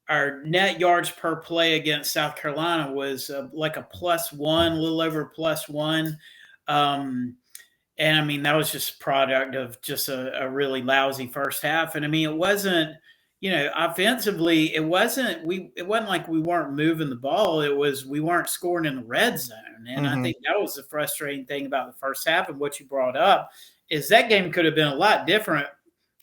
Our net yards per play against South Carolina was like a +1, a little over +1. And I mean, that was just product of just a really lousy first half. And I mean, it wasn't, offensively, it wasn't like we weren't moving the ball. It was, we weren't scoring in the red zone. And I think that was the frustrating thing about the first half. And what you brought up is that game could have been a lot different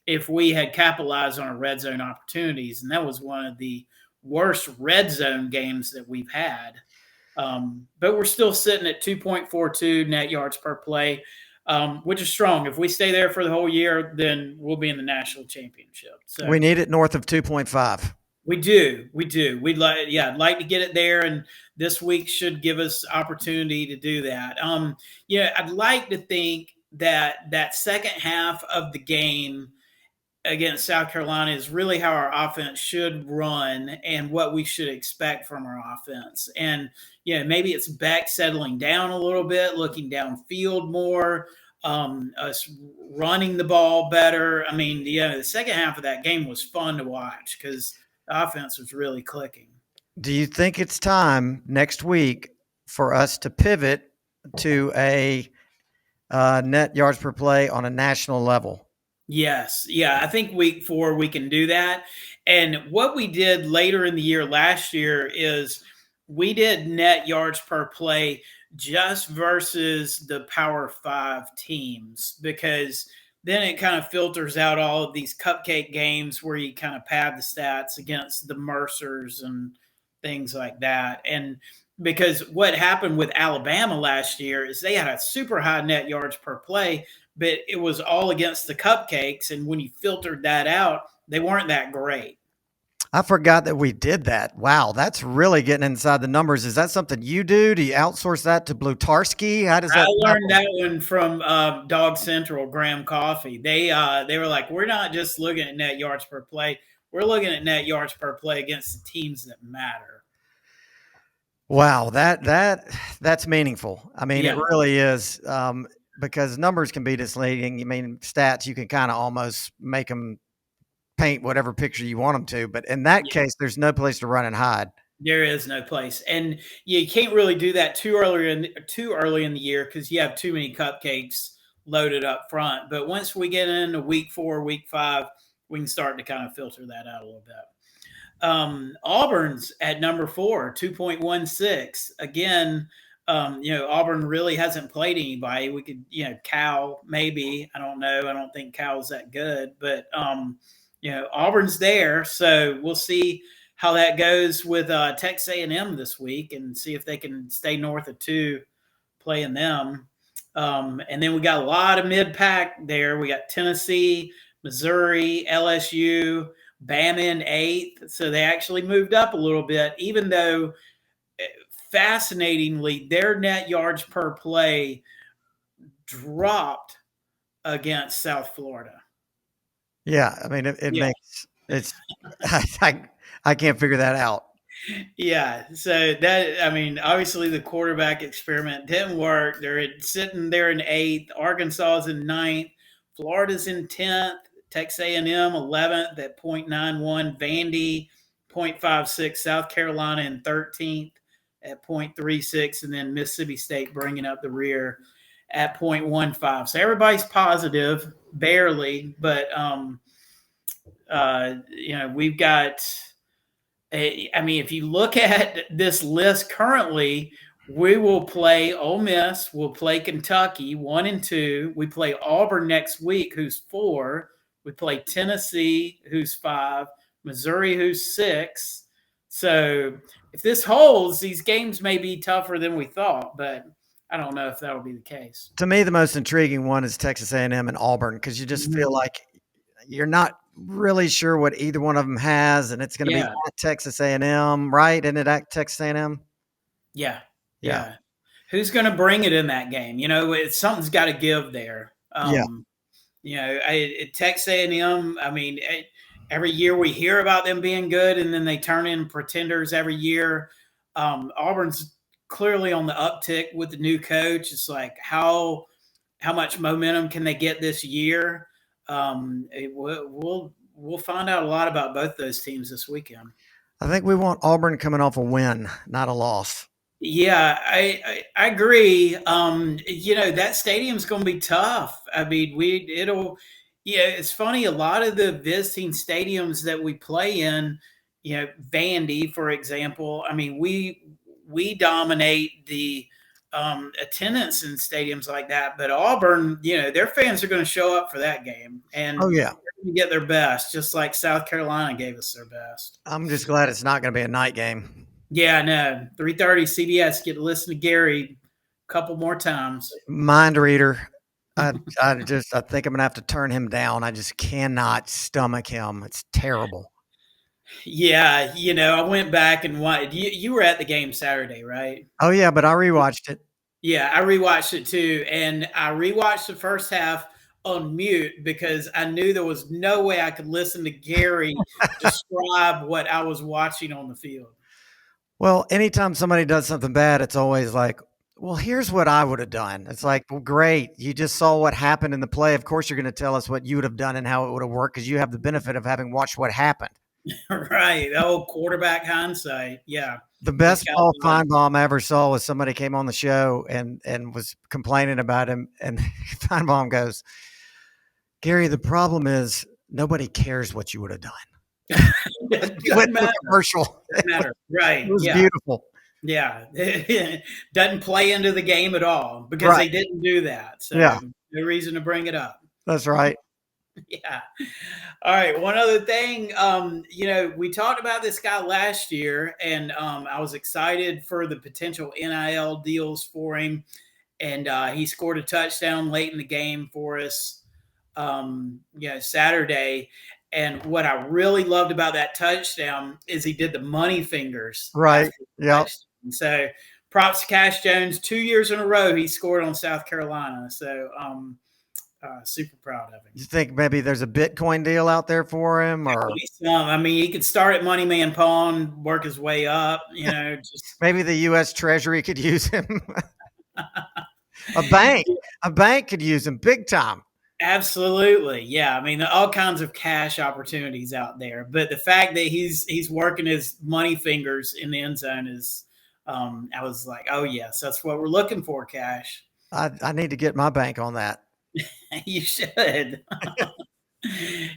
if we had capitalized on our red zone opportunities. And that was one of the worst red zone games that we've had. But we're still sitting at 2.42 net yards per play, which is strong. If we stay there for the whole year, then we'll be in the national championship. So we need it north of 2.5. We do. I'd like to get it there, and this week should give us opportunity to do that. I'd like to think that second half of the game against South Carolina is really how our offense should run and what we should expect from our offense. And, maybe it's Beck settling down a little bit, looking downfield more, us running the ball better. I mean, the second half of that game was fun to watch because the offense was really clicking. Do you think it's time next week for us to pivot to a net yards per play on a national level? Yes. Yeah. I think week 4, we can do that. And what we did later in the year last year is we did net yards per play just versus the Power 5 teams, because then it kind of filters out all of these cupcake games where you kind of pad the stats against the Mercers and things like that. And because what happened with Alabama last year is they had a super high net yards per play, but it was all against the cupcakes. And when you filtered that out, they weren't that great. I forgot that we did that. Wow, that's really getting inside the numbers. Is that something you do? Do you outsource that to Blutarski? How does that? I learned that one from Dog Central, Graham Coffee. They were like, we're not just looking at net yards per play. we're looking at net yards per play against the teams that matter. Wow, that's meaningful. I mean, it Yeah. really is, because numbers can be misleading. I mean, stats, you can kind of almost make them paint whatever picture you want them to. But in that Yeah. case, there's no place to run and hide. There is no place, and you can't really do that too early in the year because you have too many cupcakes loaded up front. But once we get into week 4, week 5, we can start to kind of filter that out a little bit. Auburn's at number 4, 2.16. Again, Auburn really hasn't played anybody. We could, Cal maybe. I don't know. I don't think Cal's that good, but Auburn's there, so we'll see how that goes with Texas A&M this week, and see if they can stay north of 2 playing them. And then we got a lot of mid-pack there. We got Tennessee, Missouri, LSU, Bama in 8th. So they actually moved up a little bit, even though fascinatingly, their net yards per play dropped against South Florida. Yeah, I mean, it makes it's I can't figure that out. Yeah, so that, I mean, obviously the quarterback experiment didn't work. They're sitting there in 8th. Arkansas is in 9th. Florida's in 10th. Texas A&M 11th at 0.91. Vandy 0.56. South Carolina in 13th at 0.36, and then Mississippi State bringing up the rear at 0.15. So everybody's positive, barely, but we've got. I mean, if you look at this list currently, we will play Ole Miss, we'll play Kentucky 1 and 2. We play Auburn next week, who's 4. We play Tennessee, who's 5. Missouri, who's 6. So if this holds, these games may be tougher than we thought, but I don't know if that will be the case. To me, the most intriguing one is Texas A&M and Auburn, because you just feel like you're not really sure what either one of them has, and it's going to be at Texas A&M, right? Isn't it at Texas A&M? Yeah. Who's going to bring it in that game? Something's got to give there. Texas A&M, I mean, every year we hear about them being good, and then they turn in pretenders every year. Auburn's clearly on the uptick with the new coach. It's like how much momentum can they get this year? We'll find out a lot about both those teams this weekend. I think we want Auburn coming off a win, not a loss. Yeah, I agree. That stadium's going to be tough. I mean, it's funny. A lot of the visiting stadiums that we play in, Vandy, for example, I mean, we dominate the attendance in stadiums like that, but Auburn, their fans are going to show up for that game, and they're going to get their best, just like South Carolina gave us their best. I'm just glad it's not going to be a night game. Yeah, no, 3:30 CBS. Get to listen to Gary a couple more times. Mind reader. I think I'm going to have to turn him down. I just cannot stomach him. It's terrible. Yeah, I went back and watched. You were at the game Saturday, right? Oh, yeah, but I rewatched it. Yeah, I rewatched it too. And I rewatched the first half on mute because I knew there was no way I could listen to Gary describe what I was watching on the field. Well, anytime somebody does something bad, it's always like, well, here's what I would have done. It's like, well, great. You just saw what happened in the play. Of course, you're going to tell us what you would have done and how it would have worked because you have the benefit of having watched what happened. Right. Oh, quarterback hindsight. Yeah. The best Paul Feinbaum I ever saw was somebody came on the show and was complaining about him. And Feinbaum goes, Gary, the problem is nobody cares what you would have done. Doesn't matter. Commercial. Doesn't matter. Right. It was beautiful. Yeah. Doesn't play into the game at all because they didn't do that. So no reason to bring it up. That's right. Yeah. All right. One other thing, we talked about this guy last year, and I was excited for the potential NIL deals for him. And he scored a touchdown late in the game for us, Saturday. And what I really loved about that touchdown is he did the money fingers. Right. Yeah. So props to Cash Jones. 2 years in a row he scored on South Carolina. So super proud of him. You think maybe there's a Bitcoin deal out there for him, or I mean, he could start at Money Man Pawn, work his way up. Just maybe the U.S. Treasury could use him? a bank could use him big time. absolutely, yeah. I mean, all kinds of cash opportunities out there, but the fact that he's working his money fingers in the end zone is, I was like, oh yes, that's what we're looking for, Cash. I need to get my bank on that. You should.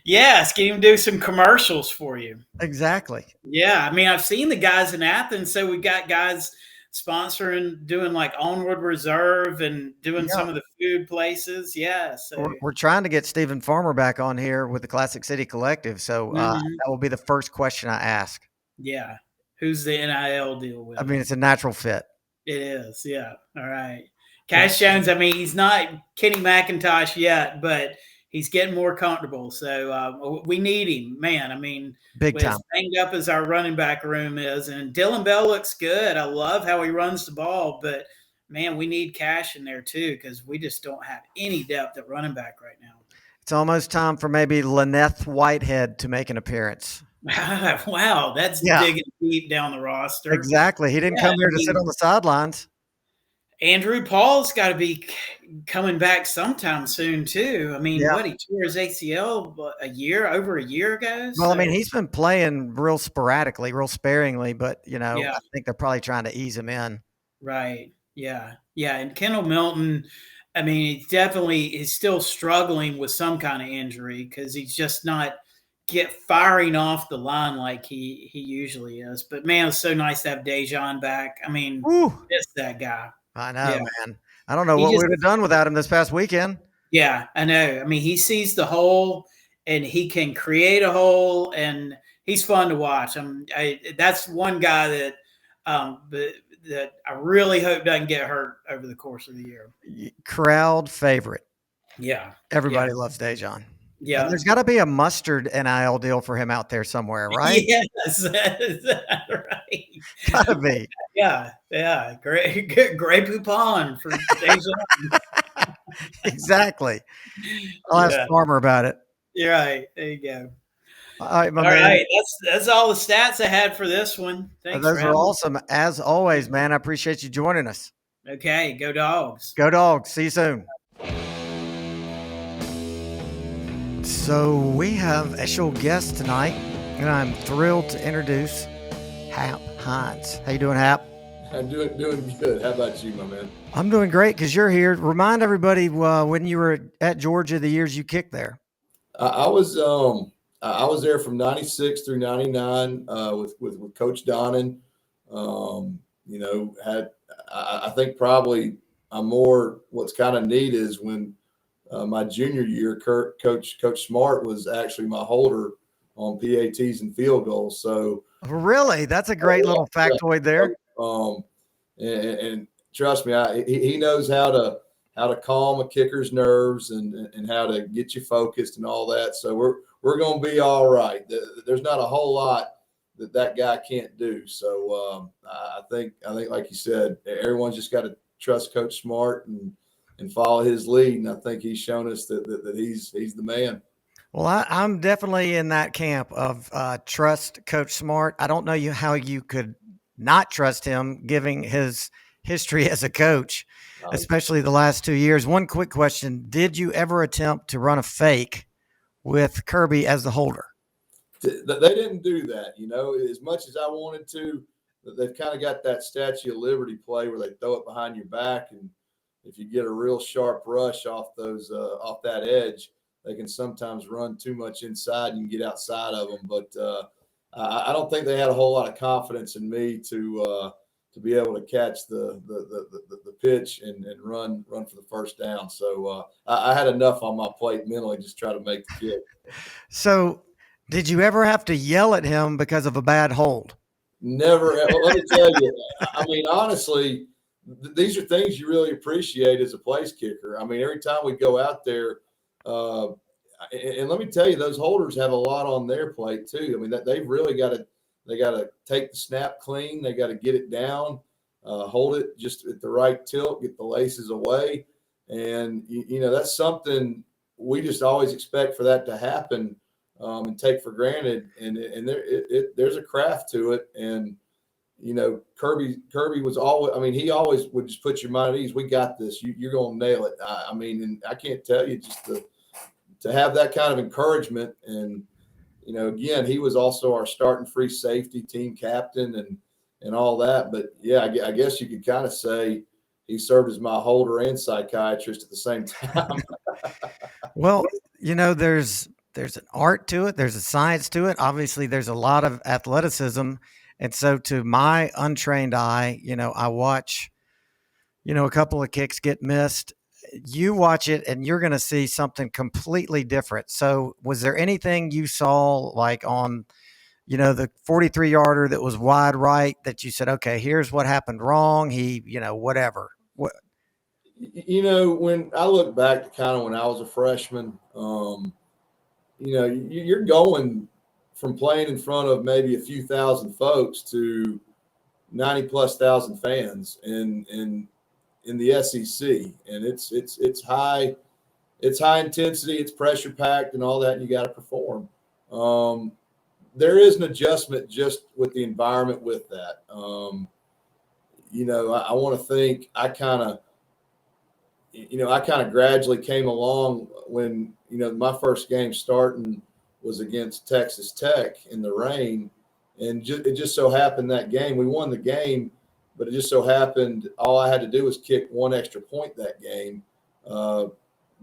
Yes, get him to do some commercials for you. Exactly. Yeah, I mean, I've seen the guys in Athens, so we got guys sponsoring, doing like Onward Reserve and doing some of the food places. Yeah, so We're trying to get Stephen Farmer back on here with the Classic City Collective. So that will be the first question I ask. Yeah, who's the NIL deal with? I mean, it's a natural fit. It is. Yeah. All right. Cash Jones. I mean, he's not Kenny McIntosh yet, but he's getting more comfortable. So we need him, man. I mean, big time. As banged up as our running back room is, and Dylan Bell looks good. I love how he runs the ball, but man, we need Cash in there too, because we just don't have any depth at running back right now. It's almost time for maybe Lyneth Whitehead to make an appearance. Wow, that's digging deep down the roster. Exactly. He didn't come here to sit on the sidelines. Andrew Paul's got to be coming back sometime soon too. I mean, what, he tore his ACL over a year ago? Well, I mean, he's been playing real sporadically, real sparingly, but I think they're probably trying to ease him in. Right. Yeah. Yeah. And Kendall Milton, I mean, he's still struggling with some kind of injury because he's just not firing off the line like he usually is. But man, it's so nice to have Dejon back. I mean, it's that guy. I know, man. I don't know what we'd have done without him this past weekend. Yeah, I know. I mean, he sees the hole and he can create a hole, and he's fun to watch. That's one guy that that I really hope doesn't get hurt over the course of the year. Crowd favorite. Yeah. Everybody loves Dejon. Yeah. And there's got to be a mustard NIL deal for him out there somewhere, right? Yes. Right. Gotta be. Yeah. Yeah. Great coupon for Dejon. Exactly. I'll ask Farmer about it. You're right. There you go. All right, all right. That's all the stats I had for this one. Thanks. Those are awesome. As always, man. I appreciate you joining us. Okay. Go Dogs. Go Dogs. See you soon. So we have a special guest tonight, and I'm thrilled to introduce Hap Hines. How you doing, Hap? I'm doing good. How about you, my man? I'm doing great because you're here. Remind everybody when you were at Georgia, the years you kicked there. I was there from '96 through '99 with Coach Donnan. I think probably what's kind of neat is when my junior year, Coach Smart was actually my holder on PATs and field goals. So really, that's a great little factoid there. And trust me, he knows how to calm a kicker's nerves and how to get you focused and all that. So we're going to be all right. There's not a whole lot that guy can't do. So I think like you said, everyone's just got to trust Coach Smart and follow his lead. And I think he's shown us that he's the man. Well, I'm definitely in that camp of trust Coach Smart. I don't know how you could not trust him, given his history as a coach, especially the last 2 years. One quick question. Did you ever attempt to run a fake with Kirby as the holder? They didn't do that, as much as I wanted to. They've kind of got that Statue of Liberty play where they throw it behind your back, and if you get a real sharp rush off that edge, they can sometimes run too much inside and you get outside of them. But I don't think they had a whole lot of confidence in me to be able to catch the pitch and run for the first down. So I had enough on my plate mentally, just try to make the kick. So did you ever have to yell at him because of a bad hold? Never. Let me tell you, I mean, honestly, these are things you really appreciate as a place kicker. I mean, every time we go out there, and let me tell you, those holders have a lot on their plate too. I mean, they've really got to take the snap clean. They got to get it down, hold it just at the right tilt, get the laces away. And, that's something we just always expect for that to happen, and take for granted. And there's a craft to it. And Kirby was always. I mean, he always would just put your mind at ease. We got this. You're gonna nail it. I mean, and I can't tell you, just to have that kind of encouragement. And again, he was also our starting free safety, team captain, and all that. But yeah, I guess you could kind of say he served as my holder and psychiatrist at the same time. Well, there's an art to it. There's a science to it. Obviously, there's a lot of athleticism. And so to my untrained eye, I watch, a couple of kicks get missed. You watch it and you're going to see something completely different. So was there anything you saw like on, the 43-yarder that was wide right that you said, okay, here's what happened wrong. He, whatever. What? When I look back to kind of when I was a freshman, you're going from playing in front of maybe a few thousand folks to 90+ thousand fans in the SEC, and it's high intensity, it's pressure packed, and all that. And you got to perform. There is an adjustment just with the environment with that. I want to think I kind of gradually came along when, my first game starting was against Texas Tech in the rain. And it just so happened that game, we won the game, but it just so happened all I had to do was kick one extra point that game.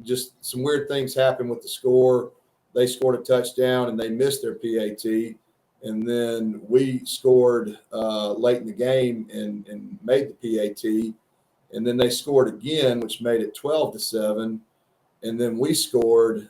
Just some weird things happened with the score. They scored a touchdown and they missed their PAT. And then we scored late in the game and made the PAT. And then they scored again, which made it 12-7. And then we scored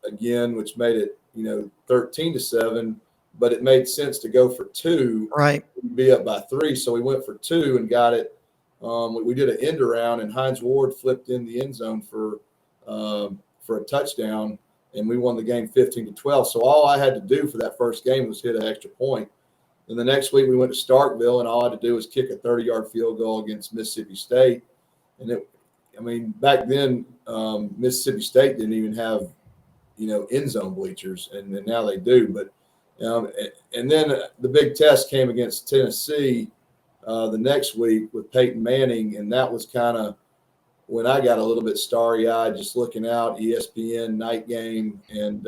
again, which made it, 13-7. But it made sense to go for two, right? Be up by 3. So we went for 2 and got it. We did an end around, and Hines Ward flipped in the end zone for a touchdown, and we won the game 15-12. So all I had to do for that first game was hit an extra point. Then the next week we went to Starkville, and all I had to do was kick a 30-yard field goal against Mississippi State. And back then Mississippi State didn't even have, end zone bleachers, and now they do. But and then the big test came against Tennessee the next week with Peyton Manning, and that was kind of when I got a little bit starry-eyed just looking out, ESPN night game, and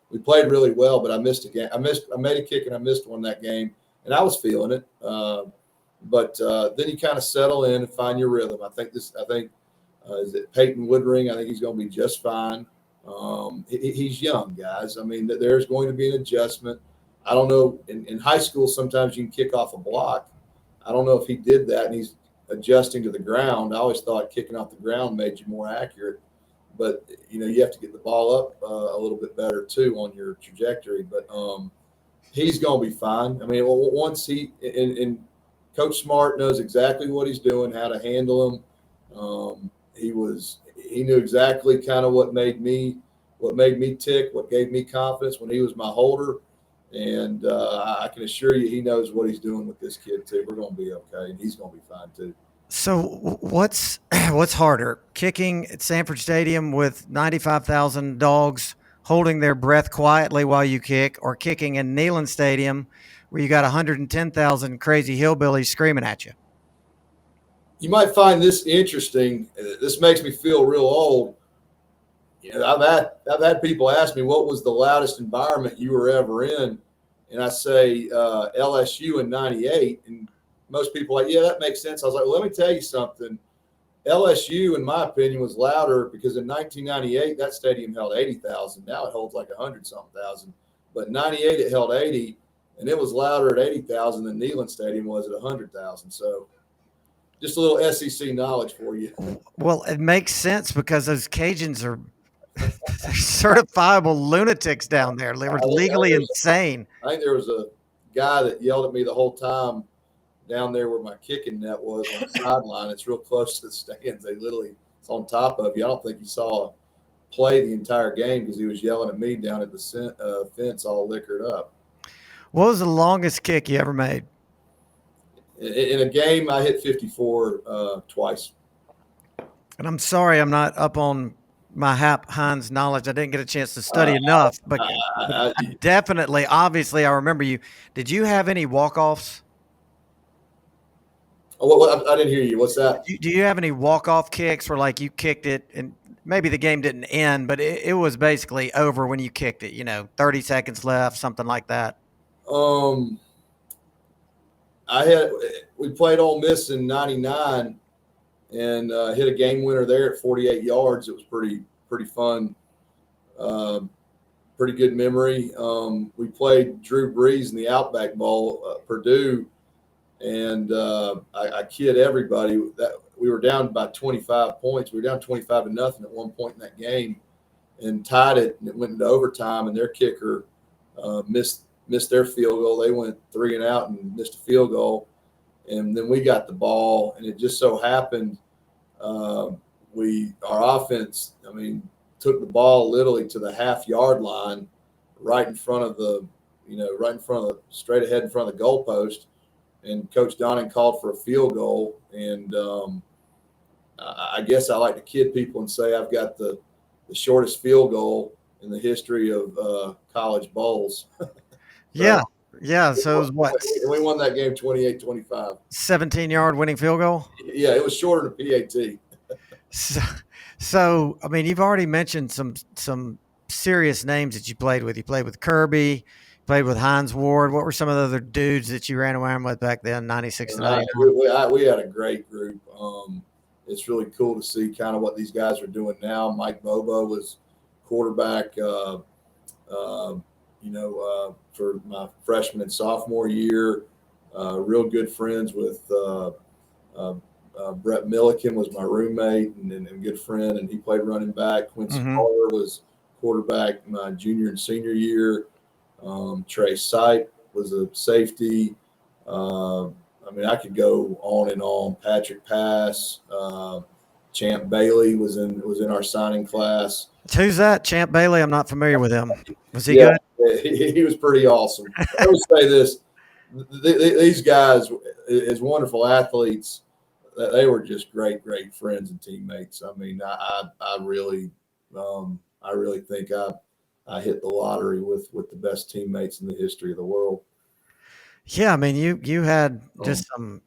we played really well, but I missed a game. I made a kick and I missed one that game, and I was feeling it. But then you kind of settle in and find your rhythm. I think is it Peyton Woodring? I think he's going to be just fine. He's young, guys. I mean, there's going to be an adjustment. I don't know. In high school, sometimes you can kick off a block. I don't know if he did that and he's adjusting to the ground. I always thought kicking off the ground made you more accurate. But, you have to get the ball up a little bit better, too, on your trajectory. But he's going to be fine. I mean, once and Coach Smart knows exactly what he's doing, how to handle him. He knew exactly kind of what made me tick, what gave me confidence when he was my holder. And I can assure you he knows what he's doing with this kid, too. We're going to be okay, and he's going to be fine, too. So what's harder, kicking at Sanford Stadium with 95,000 dogs holding their breath quietly while you kick, or kicking in Neyland Stadium where you got 110,000 crazy hillbillies screaming at you? You might find this interesting. This makes me feel real old. I've had people ask me what was the loudest environment you were ever in, and I say LSU in '98, and most people are like, yeah, that makes sense. I was like, well, let me tell you something. LSU, in my opinion, was louder because in 1998 that stadium held 80,000. Now it holds like 100-something thousand, but in '98 it held 80, and it was louder at 80,000 than Neyland Stadium was at 100,000. So just a little SEC knowledge for you. Well, it makes sense because those Cajuns are certifiable lunatics down there. They were legally insane. I think there was a guy that yelled at me the whole time down there where my kicking net was on the sideline. It's real close to the stands. It's on top of you. I don't think he saw a play the entire game because he was yelling at me down at the fence all liquored up. What was the longest kick you ever made? In a game, I hit 54 twice. And I'm sorry I'm not up on my Hap Hines knowledge. I didn't get a chance to study enough, but definitely, obviously, I remember you. Did you have any walk-offs? I didn't hear you. What's that? Do you have any walk-off kicks where like you kicked it and maybe the game didn't end, but it was basically over when you kicked it? 30 seconds left, something like that. Um, we played Ole Miss in '99 and hit a game winner there at 48 yards. It was pretty fun. Pretty good memory. We played Drew Brees in the Outback Bowl, Purdue, and I kid everybody that we were down by 25 points. We were down 25-0 at one point in that game, and tied it, and it went into overtime. And their kicker missed their field goal. They went 3 and out and missed a field goal, and then we got the ball, and it just so happened our offense, took the ball literally to the half-yard line, right in front of straight ahead in front of the goalpost, and Coach Donnan called for a field goal. And I guess I like to kid people and say I've got the shortest field goal in the history of college bowls. Yeah. So it was what? We won that game 28-25. 17-yard winning field goal? Yeah, it was shorter than PAT. So you've already mentioned some serious names that you played with. You played with Kirby, played with Hines Ward. What were some of the other dudes that you ran around with back then, 96 to 99? We had a great group. It's really cool to see kind of what these guys are doing now. Mike Bobo was quarterback, for my freshman and sophomore year. Real good friends with Brett Milliken was my roommate and good friend, and he played running back. Quincy Carter was quarterback my junior and senior year. Trey Sipe was a safety. I could go on and on. Patrick Pass, Champ Bailey was in our signing class. Who's that? Champ Bailey? I'm not familiar with him. Was he good? He was pretty awesome. I would say this: these guys, as wonderful athletes, they were just great friends and teammates. I really think I hit the lottery with the best teammates in the history of the world. Yeah, you had just some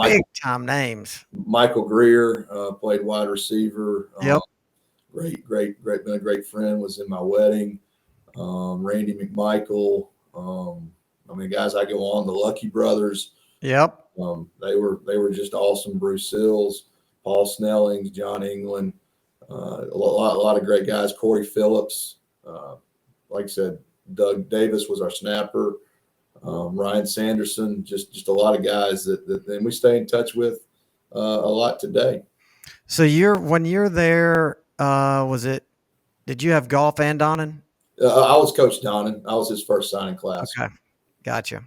big time names. Michael Greer played wide receiver. Yep. Great, been a great friend. Was in my wedding. Randy McMichael. Guys I go on, the Lucky Brothers. Yep. They were just awesome. Bruce Sills, Paul Snellings, John England, a lot of great guys. Corey Phillips, like I said, Doug Davis was our snapper. Ryan Sanderson, just a lot of guys that we stay in touch with a lot today. So when you're there, did you have Golf and Donnan? I was Coach Donnan. I was his first signing class. Okay, gotcha.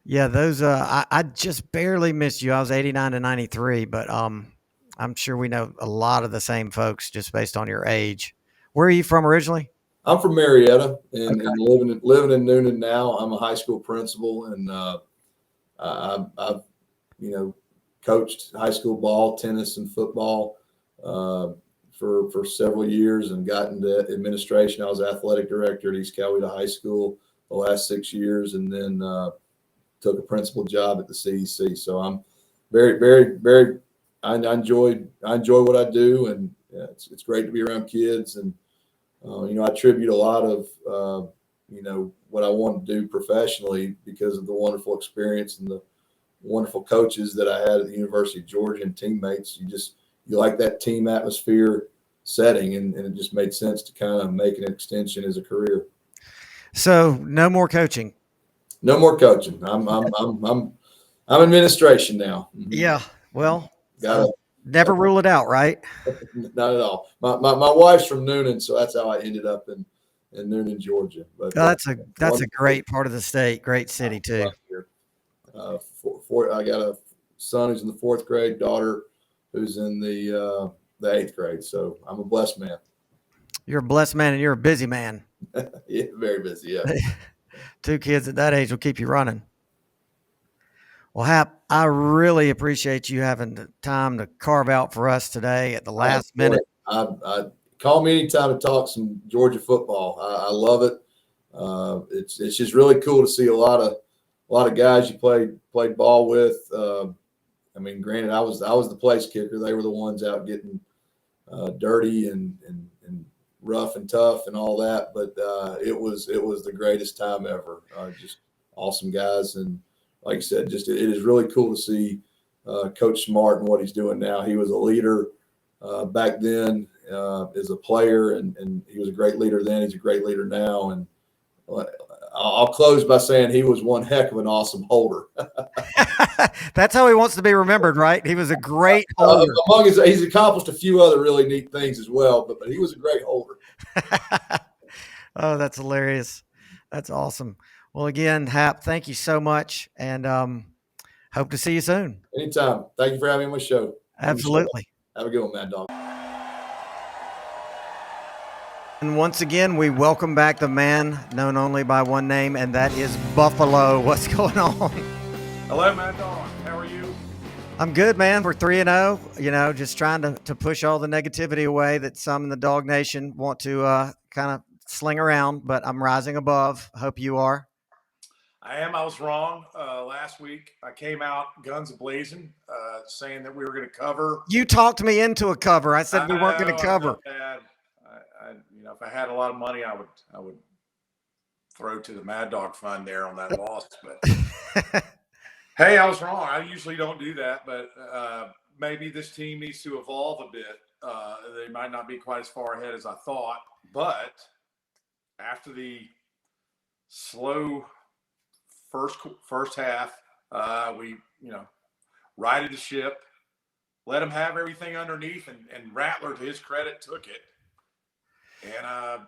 Yeah, those I just barely missed you. I was 89 to 93, but I'm sure we know a lot of the same folks just based on your age. Where are you from originally? I'm from Marietta and living in Noonan now. I'm a high school principal, and I've coached high school ball, tennis, and football for several years, and got into administration. I was athletic director at East Coweta High School the last 6 years, and then took a principal job at the CEC. So I'm very, very, very. I enjoy what I do, and it's great to be around kids. And I attribute a lot of what I want to do professionally because of the wonderful experience and the wonderful coaches that I had at the University of Georgia and teammates. You like that team atmosphere setting, and it just made sense to kind of make an extension as a career. So no more coaching. No more coaching. I'm administration now. Yeah. Well, never rule it out, right? Not at all. My wife's from Noonan, so that's how I ended up in Noonan, Georgia. But that's a great part of the state. Great city too. I got a son who's in the 4th grade, daughter who's in the 8th grade. So I'm a blessed man. You're a blessed man, and you're a busy man. Yeah, very busy. Yeah. 2 kids at that age will keep you running. Well, Hap, I really appreciate you having the time to carve out for us today at the last minute. call me anytime to talk some Georgia football. I love it. It's just really cool to see a lot of guys you played ball with. I mean, granted, I was the place kicker. They were the ones out getting dirty and rough and tough and all that. But it was the greatest time ever. Just awesome guys, and like I said, just it is really cool to see Coach Smart and what he's doing now. He was a leader back then as a player, and he was a great leader then. He's a great leader now, and I'll close by saying he was one heck of an awesome holder. That's how he wants to be remembered, right? He was a great holder. He's accomplished a few other really neat things as well, but he was a great holder. Oh, that's hilarious. That's awesome. Well, again, Hap, thank you so much, and hope to see you soon. Anytime. Thank you for having me on my show. Absolutely. Have a good one, Mad Dawg. And once again, we welcome back the man known only by one name, and that is Buffaloe. What's going on? Hello, Mad Dawg. How are you? I'm good, man. We're 3-0. You know, just trying to push all the negativity away that some in the Dog Nation want to kind of sling around, but I'm rising above. I hope you are. I am. I was wrong. Last week, I came out guns a-blazing, saying that we were going to cover. You talked me into a cover. I said we weren't going to cover. If I had a lot of money, I would throw to the Mad Dawg fund there on that loss. But hey, I was wrong. I usually don't do that, but maybe this team needs to evolve a bit. They might not be quite as far ahead as I thought, but after the slow first half, we righted the ship, let them have everything underneath, and Rattler, to his credit, took it. And,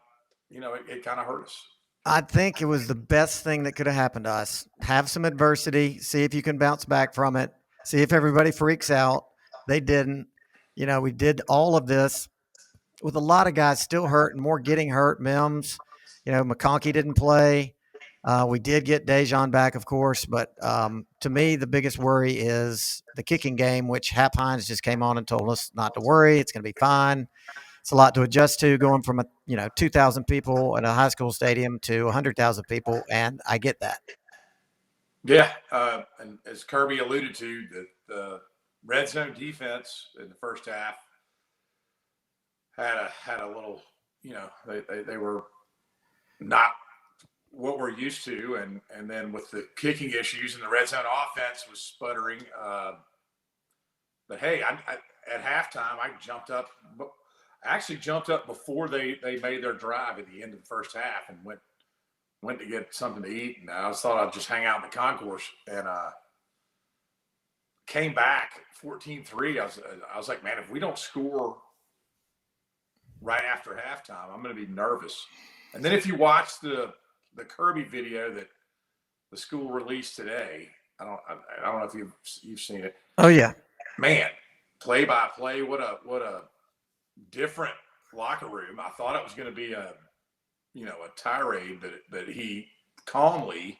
it kind of hurt us. I think it was the best thing that could have happened to us. Have some adversity, see if you can bounce back from it, see if everybody freaks out. They didn't. We did all of this with a lot of guys still hurt and more getting hurt. Mims, McConkey didn't play. We did get Dejan back, of course, but to me, the biggest worry is the kicking game, which Hap Hines just came on and told us not to worry. It's going to be fine. It's a lot to adjust to, going from 2,000 people in a high school stadium to 100,000 people, and I get that. Yeah, and as Kirby alluded to, the red zone defense in the first half had a little, they were not what we're used to, and then with the kicking issues and the red zone offense was sputtering. But hey, at halftime I actually jumped up before they made their drive at the end of the first half and went to get something to eat. And I thought I'd just hang out in the concourse, and came back 14-3. I was like, man, if we don't score right after halftime, I'm going to be nervous. And then if you watch the Kirby video that the school released today, I don't know if you've seen it. Oh yeah, man, play by play, what a different locker room. I thought it was going to be a tirade, but he calmly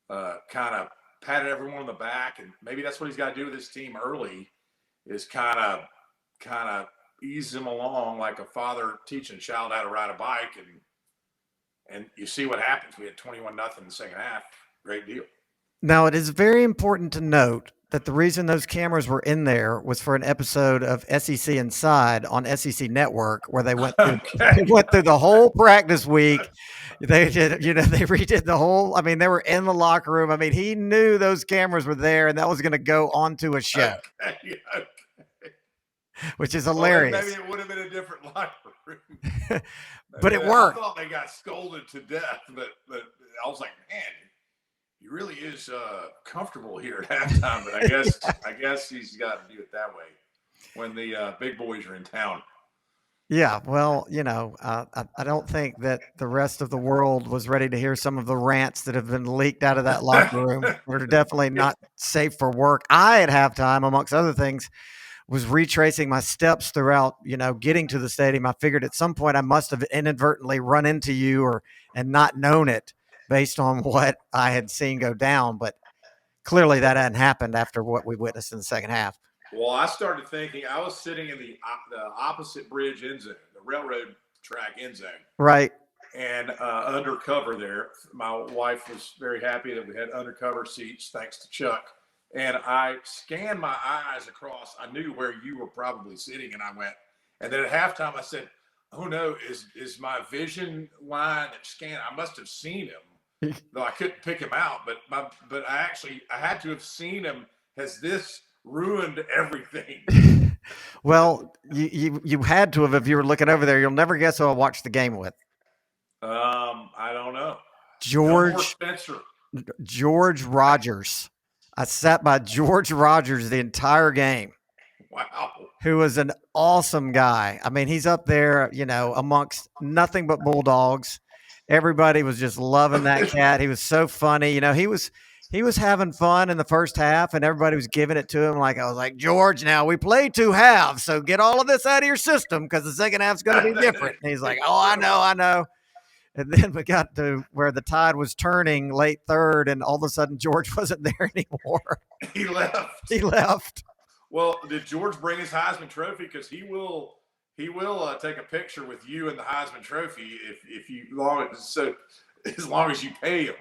kind of patted everyone on the back, and maybe that's what he's got to do with his team early, is kind of ease them along like a father teaching a child how to ride a bike, and you see what happens. We had 21-0 in the second half. Great deal. Now, it is very important to note that the reason those cameras were in there was for an episode of SEC Inside on SEC Network, where they went through the whole practice week. They did, they redid the whole. I mean, they were in the locker room. I mean, he knew those cameras were there, and that was going to go onto a show, which is hilarious. Well, maybe it would have been a different locker room, but it worked. I thought they got scolded to death, but I was like, man, he really is comfortable here at halftime, but I guess he's got to do it that way when the big boys are in town. Yeah, well, I don't think that the rest of the world was ready to hear some of the rants that have been leaked out of that locker room. They're definitely not safe for work. I, at halftime, amongst other things, was retracing my steps throughout, getting to the stadium. I figured at some point I must have inadvertently run into you and not known it, based on what I had seen go down, but clearly that hadn't happened after what we witnessed in the second half. Well, I started thinking, I was sitting in the opposite bridge end zone, the railroad track end zone. Right. And undercover there. My wife was very happy that we had undercover seats, thanks to Chuck. And I scanned my eyes across. I knew where you were probably sitting, and I went. And then at halftime, I said, "Oh no, is my vision line scanned? I must have seen him, though I couldn't pick him out. But I had to have seen him. Has this ruined everything?" Well, you had to have if you were looking over there. You'll never guess who I watched the game with. I don't know. George Rogers. I sat by George Rogers the entire game. Wow. Who was an awesome guy. I mean, he's up there, amongst nothing but Bulldogs. Everybody was just loving that cat. He was so funny. He was having fun in the first half, and everybody was giving it to him. I was like, George, now we played 2 halves, so get all of this out of your system because the second half's going to be different. And he's like, oh, I know. And then we got to where the tide was turning late third, and all of a sudden George wasn't there anymore. He left. He left. Well, did George bring his Heisman Trophy? Because he will take a picture with you and the Heisman Trophy as long as you pay him.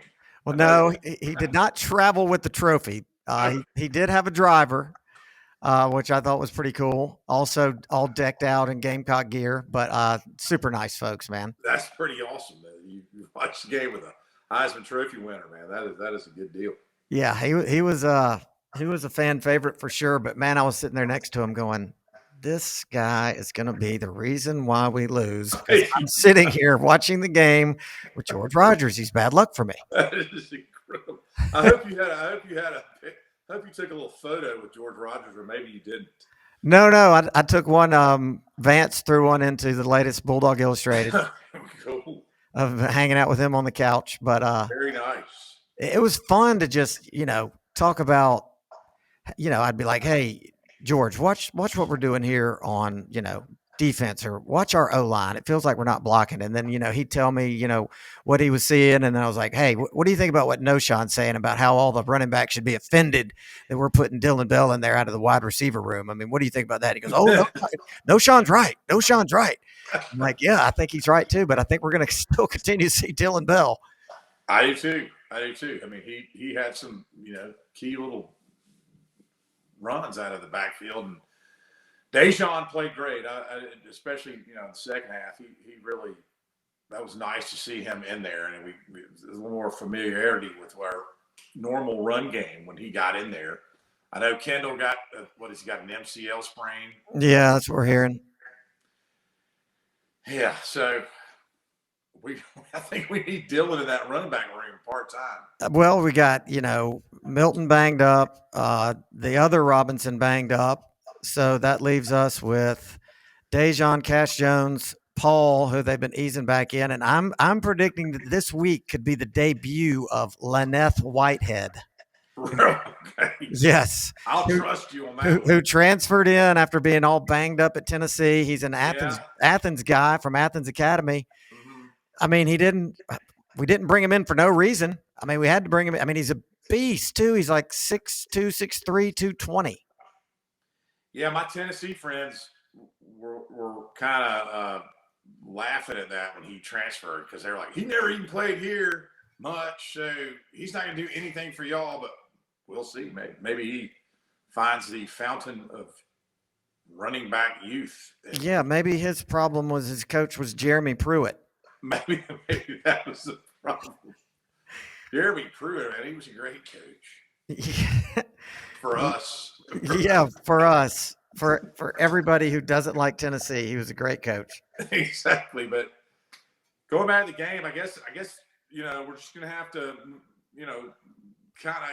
Well, no, he did not travel with the trophy. He did have a driver, which I thought was pretty cool. Also, all decked out in Gamecock gear, but super nice folks, man. That's pretty awesome, man. You watched the game with a Heisman Trophy winner, man. That is a good deal. Yeah, he was a fan favorite for sure. But man, I was sitting there next to him going, this guy is going to be the reason why we lose. I'm sitting here watching the game with George Rogers. He's bad luck for me. That is incredible. I hope you took a little photo with George Rogers, or maybe you didn't. No, I took one. Vance threw one into the latest Bulldog Illustrated. Cool. Of hanging out with him on the couch. But very nice. It was fun to just talk about. I'd be like, hey, George, watch what we're doing here on, defense, or watch our O-line. It feels like we're not blocking. And then, he'd tell me, what he was seeing. And then I was like, hey, what do you think about what Noshawn's saying about how all the running backs should be offended that we're putting Dylan Bell in there out of the wide receiver room? I mean, what do you think about that? He goes, oh, Noshawn's right. Noshawn's right. I'm like, yeah, I think he's right too, but I think we're going to still continue to see Dylan Bell. I do too. I mean, he had some, key little runs out of the backfield, and Deshaun played great. Especially in the second half, he really, that was nice to see him in there, and we a little more familiarity with our normal run game when he got in there. I know Kendall got he got an MCL sprain. Yeah, that's what we're hearing. Yeah, so I think we need Dylan in that running back room part-time. Well, we got, Milton banged up, the other Robinson banged up. So that leaves us with Dejon, Cash Jones, Paul, who they've been easing back in. And I'm predicting that this week could be the debut of Lyneth Whitehead. Okay. Yes. I'll trust you on that. Who transferred in after being all banged up at Tennessee. He's an Athens guy from Athens Academy. Mm-hmm. I mean, we didn't bring him in for no reason. I mean, we had to bring him in. I mean, he's a beast too. He's like 6'2", 6'3", 220. Yeah, my Tennessee friends were kind of laughing at that when he transferred, because they're like, he never even played here much, so he's not going to do anything for y'all, but we'll see. Maybe he finds the fountain of running back youth. Yeah, maybe his problem was his coach was Jeremy Pruitt. Maybe that was the problem. Jeremy Pruitt, man, he was a great coach. Yeah. For us. Yeah, for us. For everybody who doesn't like Tennessee, he was a great coach. Exactly. But going back to the game, I guess we're just going to have to, kind of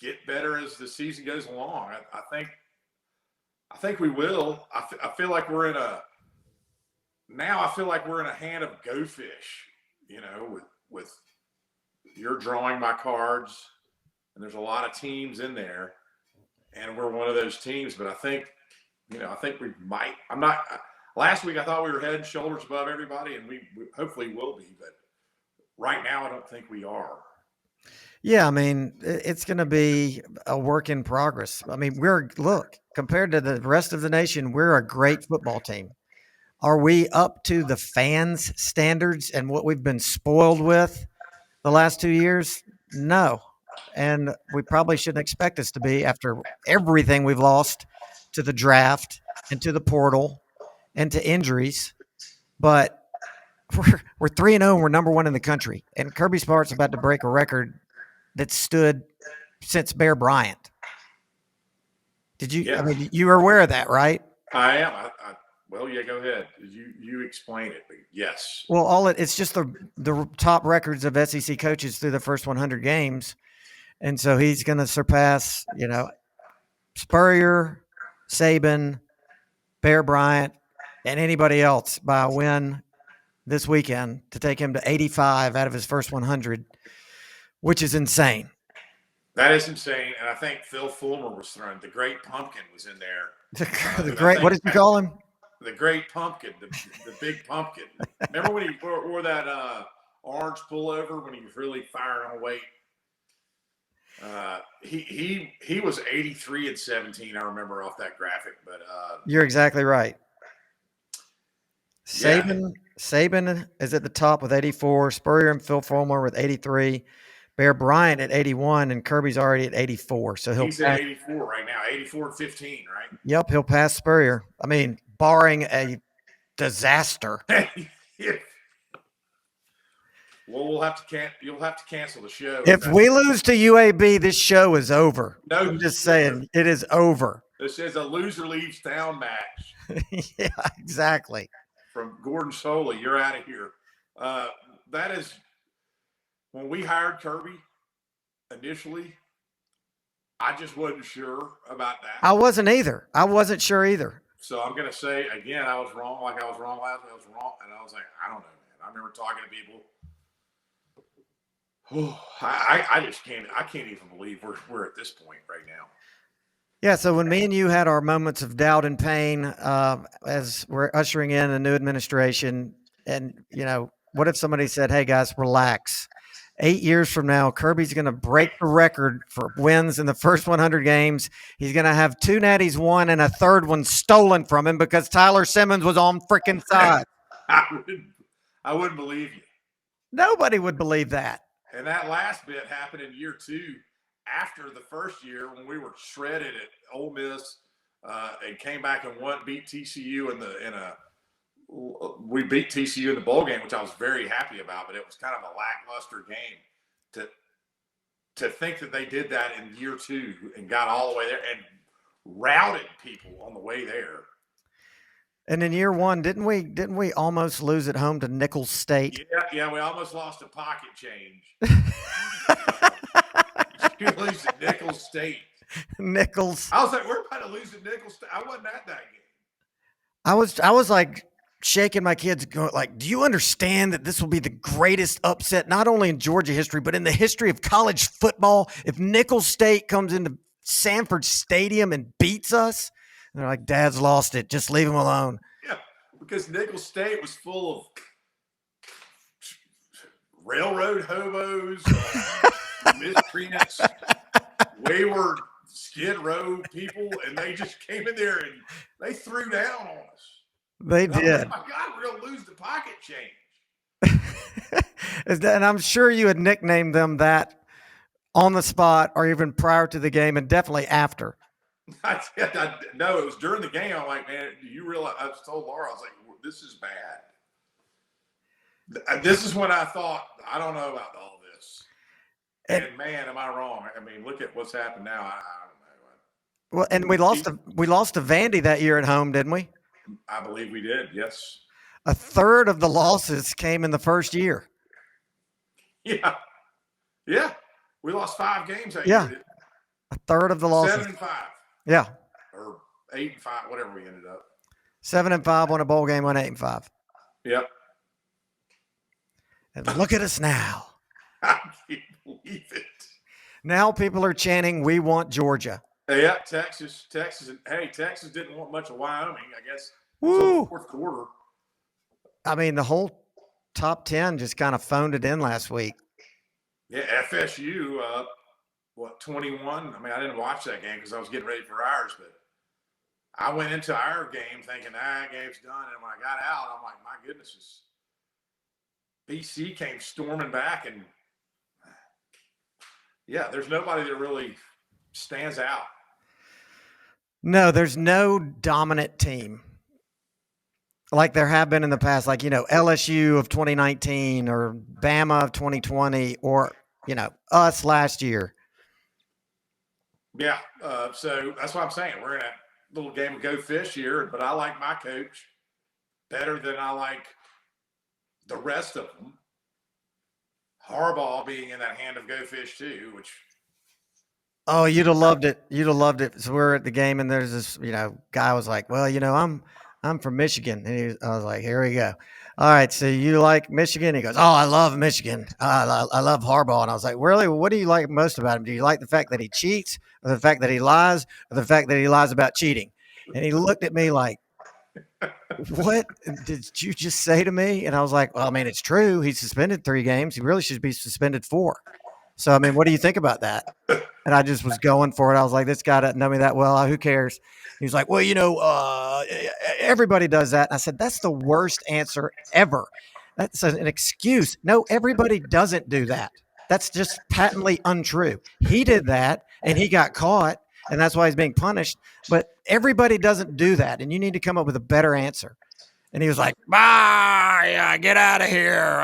get better as the season goes along. I think we will. I feel like we're in a hand of go fish, with you're drawing my cards, and there's a lot of teams in there, and we're one of those teams. But I think we might. Last week I thought we were head and shoulders above everybody, and we hopefully will be. But right now I don't think we are. Yeah, I mean, it's going to be a work in progress. I mean, compared to the rest of the nation, we're a great football team. Are we up to the fans' standards and what we've been spoiled with the last 2 years? No. And we probably shouldn't expect us to be after everything we've lost to the draft and to the portal and to injuries. But we're 3-0 and we're number one in the country. And Kirby Smart's about to break a record that stood since Bear Bryant. Did you? Yeah. I mean, you were aware of that, right? I am. Well, yeah, go ahead. You explain it. But yes. Well, it's just the top records of SEC coaches through the first 100 games, and so he's going to surpass, Spurrier, Saban, Bear Bryant, and anybody else by a win this weekend to take him to 85 out of his first 100, which is insane. That is insane. And I think Phil Fulmer was thrown. The Great Pumpkin was in there. The great, what did you call him? The Great Pumpkin, the big pumpkin. Remember when he wore that orange pullover when he was really firing on weight? He was 83 and 17. I remember off that graphic, but you're exactly right. Saban is at the top with 84. Spurrier and Phil Fulmer with 83. Bear Bryant at 81, and Kirby's already at 84. So he's at 84 right now, 84 and 15, right? Yep, he'll pass Spurrier. I mean, barring a disaster. Well, you'll have to cancel the show. If we lose to UAB, this show is over. No, I'm just saying, it is over. This is a loser leaves town match. Yeah, exactly. From Gordon Soley, you're out of here. That is when we hired Kirby initially. I just wasn't sure about that. I wasn't either. I wasn't sure either. So I'm going to say again, I was wrong. Like I was wrong last week. I was wrong, and I was like, I don't know, man. I remember talking to people. I just can't. I can't even believe we're at this point right now. Yeah. So when me and you had our moments of doubt and pain as we're ushering in a new administration, and what if somebody said, "Hey guys, relax. 8 years from now, Kirby's going to break the record for wins in the first 100 games. He's going to have 2 natties won and a third one stolen from him because Tyler Simmons was on freaking side." I wouldn't believe you. Nobody would believe that. And that last bit happened in year 2 after the first year when we were shredded at Ole Miss and came back and beat TCU we beat TCU in the bowl game, which I was very happy about, but it was kind of a lackluster game. To think that they did that in year 2 and got all the way there and routed people on the way there. And in year 1, didn't we almost lose at home to Nicholls State? Yeah, we almost lost a pocket change. We lose to Nicholls State. Nicholls. I was like, we're about to lose to Nicholls State. I wasn't at that game. I was like shaking my kids, going like, "Do you understand that this will be the greatest upset not only in Georgia history but in the history of college football if Nicholls State comes into Sanford Stadium and beats us?" And they're like, "Dad's lost it. Just leave him alone." Yeah, because Nicholls State was full of railroad hobos, miscreants, wayward Skid Row people, and they just came in there and they threw down on us. They did. Like, my God, we're going to lose the pocket change. And I'm sure you had nicknamed them that on the spot or even prior to the game and definitely after. No, it was during the game. I'm like, man, do you realize? I told Laura, I was like, this is bad. This is when I thought, I don't know about all this. And man, am I wrong? I mean, look at what's happened now. I don't know. Well, and we lost to Vandy that year at home, didn't we? I believe we did. Yes. A third of the losses came in the first year. Yeah. We lost 5 games that year. A third of the losses. 7-5. Yeah. Or 8-5, whatever we ended up. 7-5 won a bowl game, won 8-5. Yep. And look at us now. I can't believe it. Now people are chanting, "We want Georgia." Yeah, Texas. Hey, Texas didn't want much of Wyoming, I guess. Woo! Fourth quarter. I mean, the whole top 10 just kind of phoned it in last week. Yeah, FSU, 21? I mean, I didn't watch that game because I was getting ready for ours, but I went into our game thinking that game's done, and when I got out, I'm like, my goodness, BC came storming back, and yeah, there's nobody that really stands out. No, there's no dominant team like there have been in the past, like, LSU of 2019 or Bama of 2020 or, us last year. Yeah, so that's what I'm saying. We're in a little game of go fish here, but I like my coach better than I like the rest of them. Harbaugh being in that hand of go fish too, which. Oh, you'd have loved it. You'd have loved it. So we're at the game, and there's this, guy was like, "Well, I'm from Michigan," and I was like, "Here we go. All right, so you like Michigan?" He goes, "Oh, I love Michigan. I love Harbaugh." And I was like, "Really? What do you like most about him? Do you like the fact that he cheats, or the fact that he lies, or the fact that he lies about cheating?" And he looked at me like, "What did you just say to me?" And I was like, "Well, I mean, it's true. He's suspended 3 games. He really should be suspended 4. So, I mean, what do you think about that?" And I just was going for it. I was like, this guy doesn't know me that well. Who cares? He was like, well, everybody does that. And I said, that's the worst answer ever. That's an excuse. No, everybody doesn't do that. That's just patently untrue. He did that, and he got caught, and that's why he's being punished. But everybody doesn't do that, and you need to come up with a better answer. And he was like, yeah, get out of here.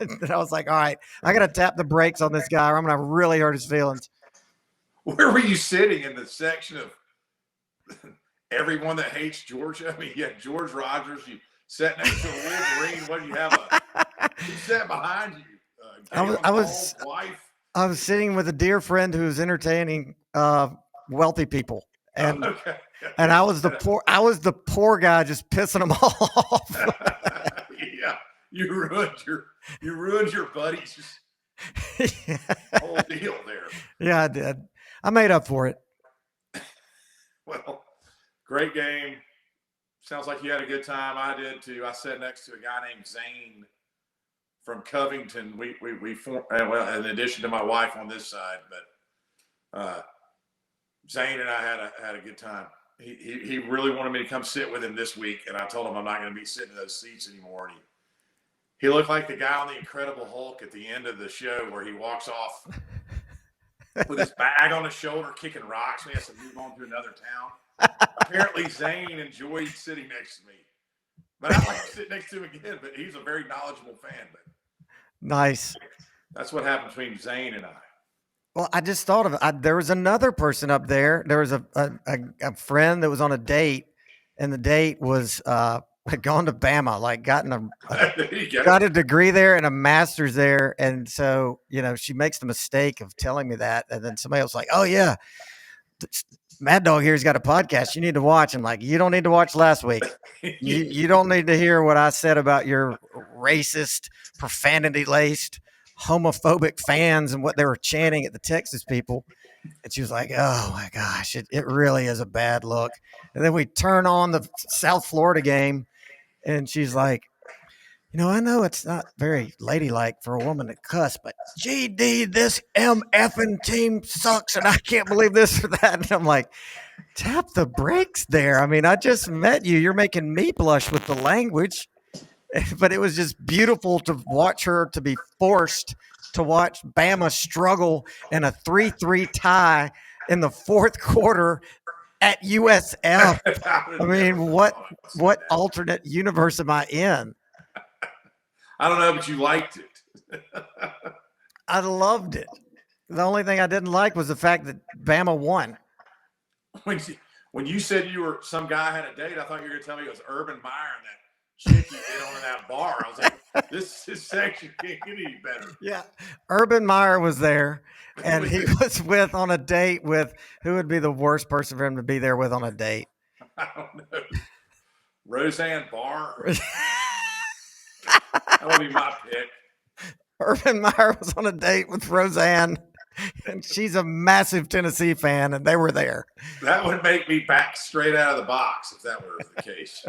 And I was like, all right, I got to tap the brakes on this guy, or I'm going to really hurt his feelings. Where were you sitting in the section of everyone that hates Georgia? I mean, you had George Rogers. You sat next to a Wolverine. What do you have? Who sat behind you? I was sitting with a dear friend who was entertaining wealthy people, and okay. And I was the poor guy just pissing them off. Yeah, you ruined your buddy's whole deal there. Yeah, I did. I made up for it. Well, great game. Sounds like you had a good time. I did too. I sat next to a guy named Zane from Covington. We formed, well, in addition to my wife on this side, but Zane and I had a good time. He really wanted me to come sit with him this week, and I told him I'm not going to be sitting in those seats anymore. And he looked like the guy on the Incredible Hulk at the end of the show where he walks off with his bag on his shoulder, kicking rocks, and he has to move on to another town. Apparently, Zane enjoyed sitting next to me, but I'd like to sit next to him again. But he's a very knowledgeable fan. But nice. That's what happened between Zane and I. Well, I just thought of it. There was another person up there. There was a friend that was on a date, and the date was had gone to Bama, like got a degree there and a master's there. And so, she makes the mistake of telling me that. And then somebody else like, oh, yeah, Mad Dawg here's got a podcast you need to watch. I'm like, you don't need to watch last week. You don't need to hear what I said about your racist, profanity-laced, homophobic fans and what they were chanting at the Texas people. And she was like, oh my gosh, it really is a bad look. And then we turn on the South Florida game, and she's like, I know it's not very ladylike for a woman to cuss, but GD, this MFing team sucks, and I can't believe this or that. And I'm like, tap the brakes there. I mean, I just met you. You're making me blush with the language. But it was just beautiful to watch her to be forced to watch Bama struggle in a 3-3 tie in the fourth quarter at USF. I mean, what alternate universe am I in? I don't know, but you liked it. I loved it. The only thing I didn't like was the fact that Bama won. When you said you were some guy had a date, I thought you were going to tell me it was Urban Meyer and that chick you did on in that bar. I was like, this section can't get any better. Yeah. Urban Meyer was there, and he was on a date with who would be the worst person for him to be there with on a date? I don't know. Roseanne Barr. That would be my pick. Urban Meyer was on a date with Roseanne, and she's a massive Tennessee fan, and they were there. That would make me back straight out of the box if that were the case.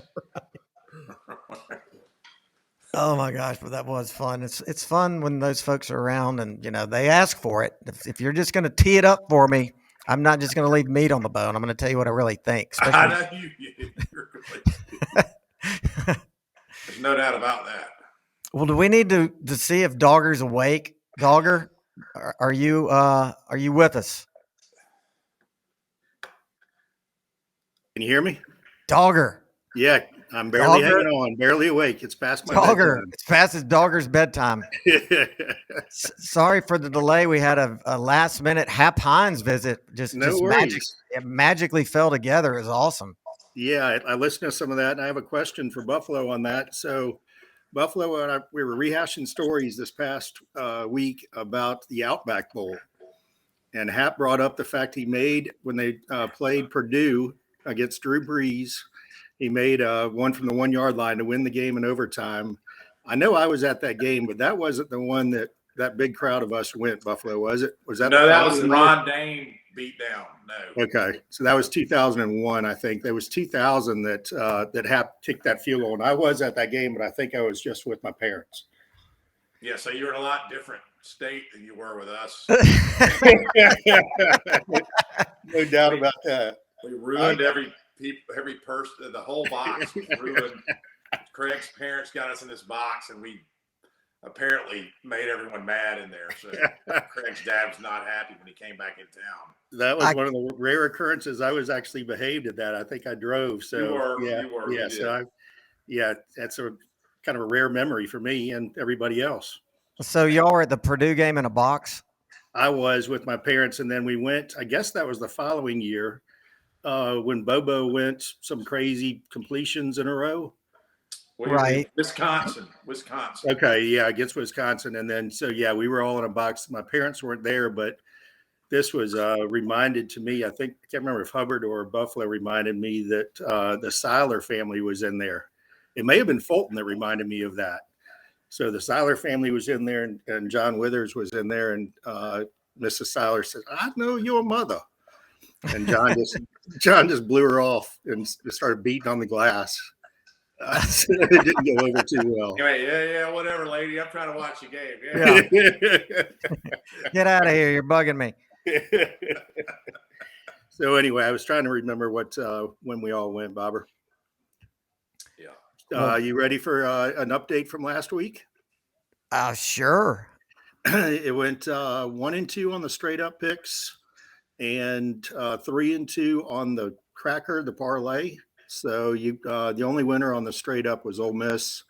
Oh my gosh, but that was fun. It's fun when those folks are around and they ask for it. If you're just going to tee it up for me, I'm not just going to leave meat on the bone. I'm going to tell you what I really think. I know you're there's no doubt about that. Well, do we need to see if Dawger's awake? Dawger, are you with us? Can you hear me? Dawger. Yeah, I'm barely Dawger. hanging on, barely awake. It's past my Dawger. bedtime. It's past his Dawger's bedtime. Sorry for the delay. We had a last minute Hap Hines visit. Just it magically fell together. It was awesome. Yeah, I listened to some of that, and I have a question for Buffaloe on that. So, Buffaloe and I, we were rehashing stories this past week about the Outback Bowl, and Hap brought up the fact he made when they played Purdue against Drew Brees. He made one from the 1 yard line to win the game in overtime. I know I was at that game, but that wasn't the one that big crowd of us went. Buffaloe, was it? Was that? No, that was the Ron Dane beat down. No. Okay, so that was 2001. I think there was 2000 that Hap kicked that field goal, and I was at that game, but I think I was just with my parents. Yeah, so you're in a lot different state than you were with us. No doubt about that. We ruined every person, the whole box was ruined. Craig's parents got us in this box, and we apparently made everyone mad in there. So Craig's dad was not happy when he came back in town. That was one of the rare occurrences. I was actually behaved at that. I think I drove. So you were. Yeah. So that's a kind of a rare memory for me and everybody else. So y'all were at the Purdue game in a box? I was with my parents, and then we went, I guess that was the following year when Bobo went some crazy completions in a row. Right. Wisconsin. Okay. Yeah. Against Wisconsin. And then, so yeah, we were all in a box. My parents weren't there, but this was reminded to me, I can't remember if Hubbard or Buffalo reminded me that the Seiler family was in there. It may have been Fulton that reminded me of that. So the Seiler family was in there, and John Withers was in there, and Mrs. Seiler said, "I know your mother." And John just blew her off and started beating on the glass. It didn't go over too well. Yeah, whatever, lady. I'm trying to watch the game. Yeah. Get out of here. You're bugging me. So anyway, I was trying to remember when we all went, Bobber. Yeah. You ready for an update from last week? Sure. It went 1-2 on the straight up picks and 3-2 on the cracker, the parlay. So the only winner on the straight up was Ole Miss.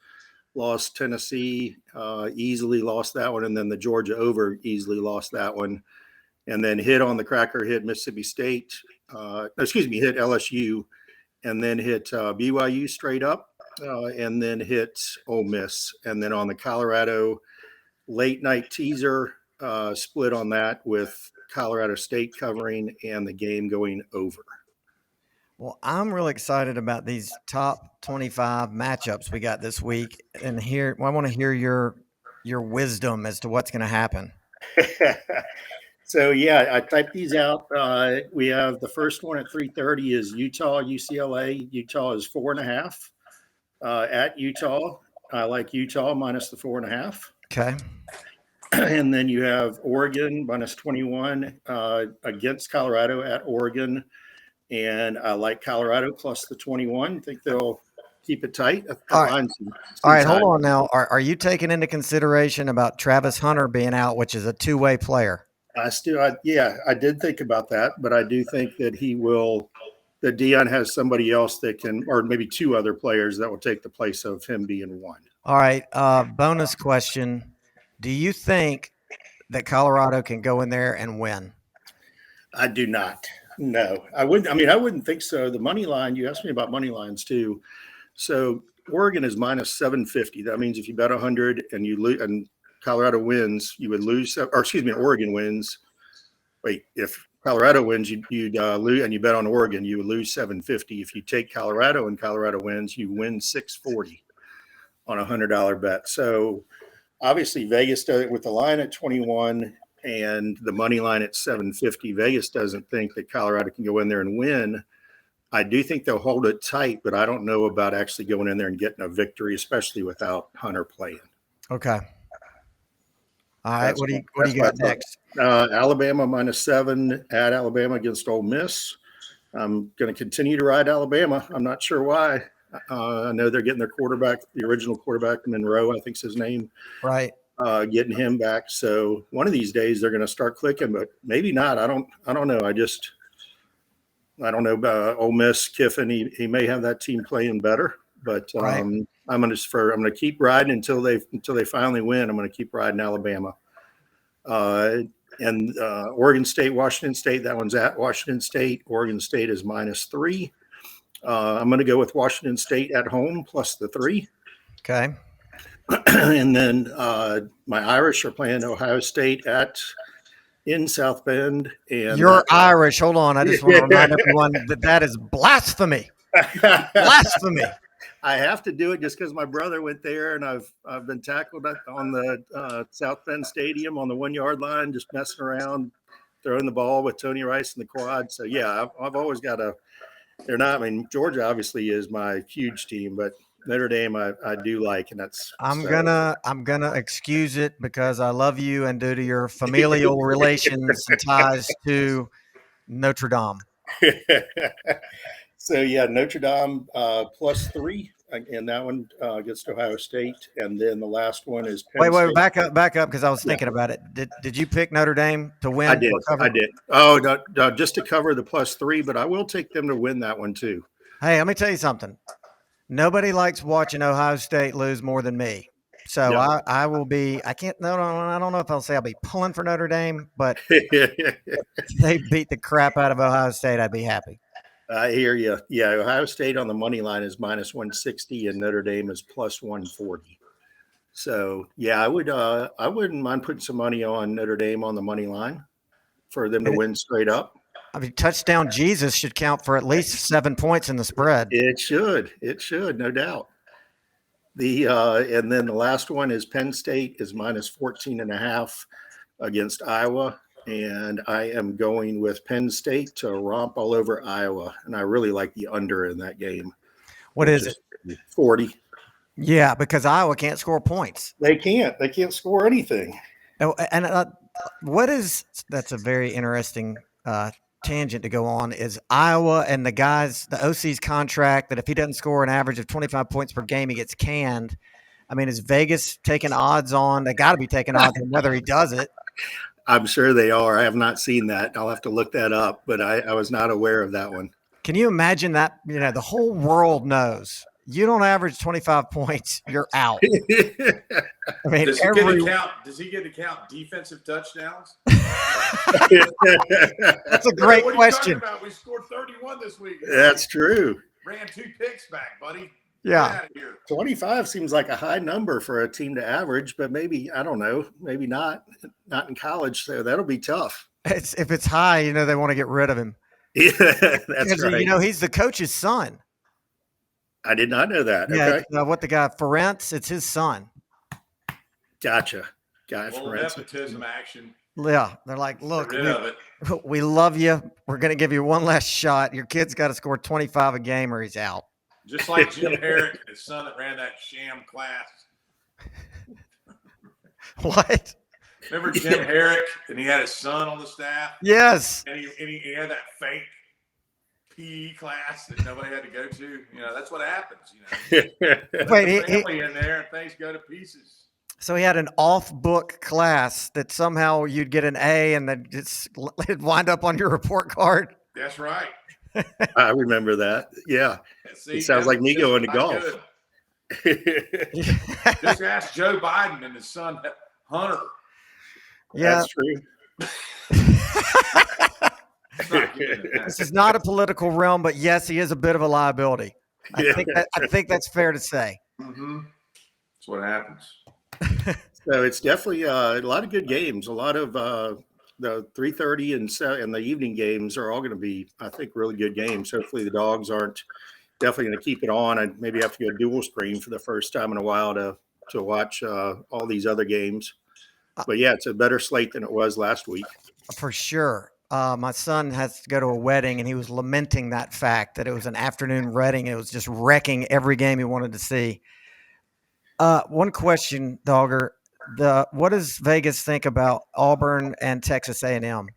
Lost Tennessee, easily lost that one, and then the Georgia over easily lost that one, and then hit on the cracker, hit Mississippi State. Hit LSU, and then hit BYU straight up, and then hit Ole Miss, and then on the Colorado late night teaser, split on that with Colorado State covering and the game going over. Well, I'm really excited about these top 25 matchups we got this week, and I want to hear your wisdom as to what's going to happen. So yeah, I typed these out. We have the first one at 3:30 is Utah UCLA. Utah is 4.5 at Utah. I like Utah minus the 4.5. Okay. And then you have Oregon minus 21 against Colorado at Oregon. And I like Colorado plus the 21. I think they'll keep it tight. All right, hold on now. Are you taking into consideration about Travis Hunter being out, which is a two-way player? I did think about that, but I do think that that Deion has somebody else that can, or maybe two other players that will take the place of him being one. All right. Bonus question. Do you think that Colorado can go in there and win? I do not. No, I wouldn't. I mean, I wouldn't think so. The money line, you asked me about money lines too. So Oregon is minus 750. That means if you bet 100 and you lose and Colorado wins, you would lose, Oregon wins. Wait, if Colorado wins, you'd lose, and you bet on Oregon, you would lose 750. If you take Colorado and Colorado wins, you win 640 on a $100 bet. So obviously Vegas does it with the line at 21 and the money line at 750. Vegas doesn't think that Colorado can go in there and win. I do think they'll hold it tight, but I don't know about actually going in there and getting a victory, especially without Hunter playing. Okay. All right. That's What do you got my thought. next? Alabama -7 at Alabama against Ole Miss. I'm going to continue to ride Alabama. I'm not sure why. I know they're getting their quarterback, the original quarterback, Monroe, I think's his name. Right. Getting him back. So one of these days they're going to start clicking, but maybe not. I don't know. I don't know about Ole Miss. Kiffin, he may have that team playing better, but Right. I'm going to keep riding until they finally win. I'm going to keep riding Alabama. And Oregon State, Washington State. That one's at Washington State. Oregon State is -3. I'm going to go with Washington State at home plus the 3. Okay. And then my Irish are playing Ohio State in South Bend. And You're Irish. Hold on. I just want to remind everyone that is blasphemy. Blasphemy. I have to do it just because my brother went there, and I've been tackled on the South Bend Stadium on the 1 yard line, just messing around, throwing the ball with Tony Rice in the quad. So yeah, I've always got to. They're not. I mean, Georgia obviously is my huge team, but Notre Dame I do like, and that's. I'm gonna excuse it because I love you and due to your familial relations and ties to Notre Dame. So yeah, Notre Dame +3, and that one gets to Ohio State, and then the last one is Penn Wait, State. back up, because I was thinking about it. Did you pick Notre Dame to win? I did. Oh, no, just to cover the +3, but I will take them to win that one too. Hey, let me tell you something. Nobody likes watching Ohio State lose more than me. So Yeah. I will be. I can't. No, I don't know if I'll say I'll be pulling for Notre Dame, but if they beat the crap out of Ohio State, I'd be happy. I hear you. Yeah, Ohio State on the money line is -160, and Notre Dame is +140. So yeah, I wouldn't mind putting some money on Notre Dame on the money line for them to win straight up. I mean, touchdown Jesus should count for at least 7 points in the spread. It should, no doubt. And then the last one is Penn State is -14.5 against Iowa. And I am going with Penn State to romp all over Iowa. And I really like the under in that game. What is it? 40. Yeah, because Iowa can't score points. They can't score anything. Oh, and that's a very interesting tangent to go on is Iowa and the OC's contract that if he doesn't score an average of 25 points per game, he gets canned. I mean, is Vegas taking odds on? They got to be taking odds on whether he does it. I'm sure they are. I have not seen that. I'll have to look that up, but I was not aware of that one. Can you imagine that? You know, the whole world knows you don't average 25 points, you're out. I mean, does he get to count defensive touchdowns? That's a great what question. Are you talking about? We scored 31 this week. That's true. Ran 2 picks back, buddy. Yeah. 25 seems like a high number for a team to average, but maybe, I don't know, maybe not in college. So that'll be tough. If it's high, you know, they want to get rid of him. Yeah, that's right. You know, he's the coach's son. I did not know that. Yeah, Okay. what the guy, Ferentz, it's his son. Gotcha. Nepotism action. Yeah. They're like, look, Get rid of it. we love you. We're going to give you one last shot. Your kid's got to score 25 a game or he's out. Just like Jim Herrick, his son that ran that sham class. What? Remember Jim Herrick, and he had his son on the staff? Yes. And he had that fake PE class that nobody had to go to. You know, that's what happens. You know, Wait, family in there, and things go to pieces. So he had an off-book class that somehow you'd get an A, and then it'd wind up on your report card. That's right. I remember that. Yeah. See, it sounds like me going to golf. Just ask Joe Biden and his son Hunter. Yeah. That's true. This is not a political realm, but yes, he is a bit of a liability. I think that's fair to say. Mm-hmm. That's what happens. So it's definitely a lot of good games. A lot of the 3:30 and the evening games are all going to be, I think, really good games. Hopefully the Dogs aren't definitely going to keep it on. I maybe have to go dual screen for the first time in a while to watch all these other games. But yeah, it's a better slate than it was last week. For sure. My son has to go to a wedding, and he was lamenting that fact that it was an afternoon wedding. It was just wrecking every game he wanted to see. One question, Dawger. what does Vegas think about Auburn and Texas A&M?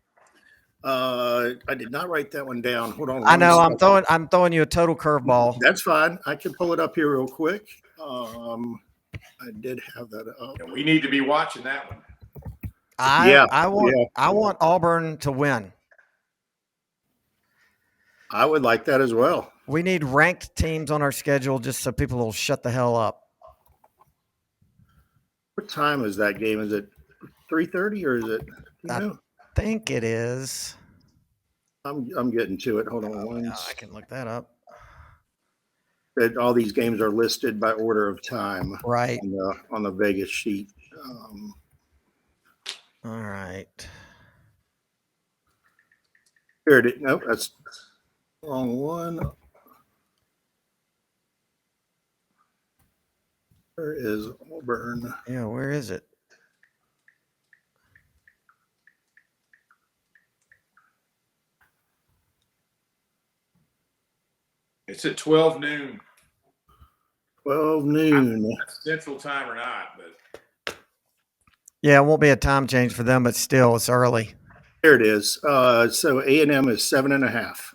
I did not write that one down. Hold on. I know second. I'm throwing you a total curveball. That's fine. I can pull it up here real quick. I did have that up. And we need to be watching that one. I want Auburn to win. I would like that as well. We need ranked teams on our schedule just so people will shut the hell up. What time is that game? Is it 3:30 or is it? I think it is. I'm getting to it. Hold on. I can look that up. All these games are listed by order of time, right, on the Vegas sheet. All right. Here it is. Nope, that's the wrong one. Where is Auburn? Yeah, where is it? It's at 12 noon. 12 noon. Central time or not, but yeah, it won't be a time change for them, but still, it's early. There it is. So A&M is 7.5.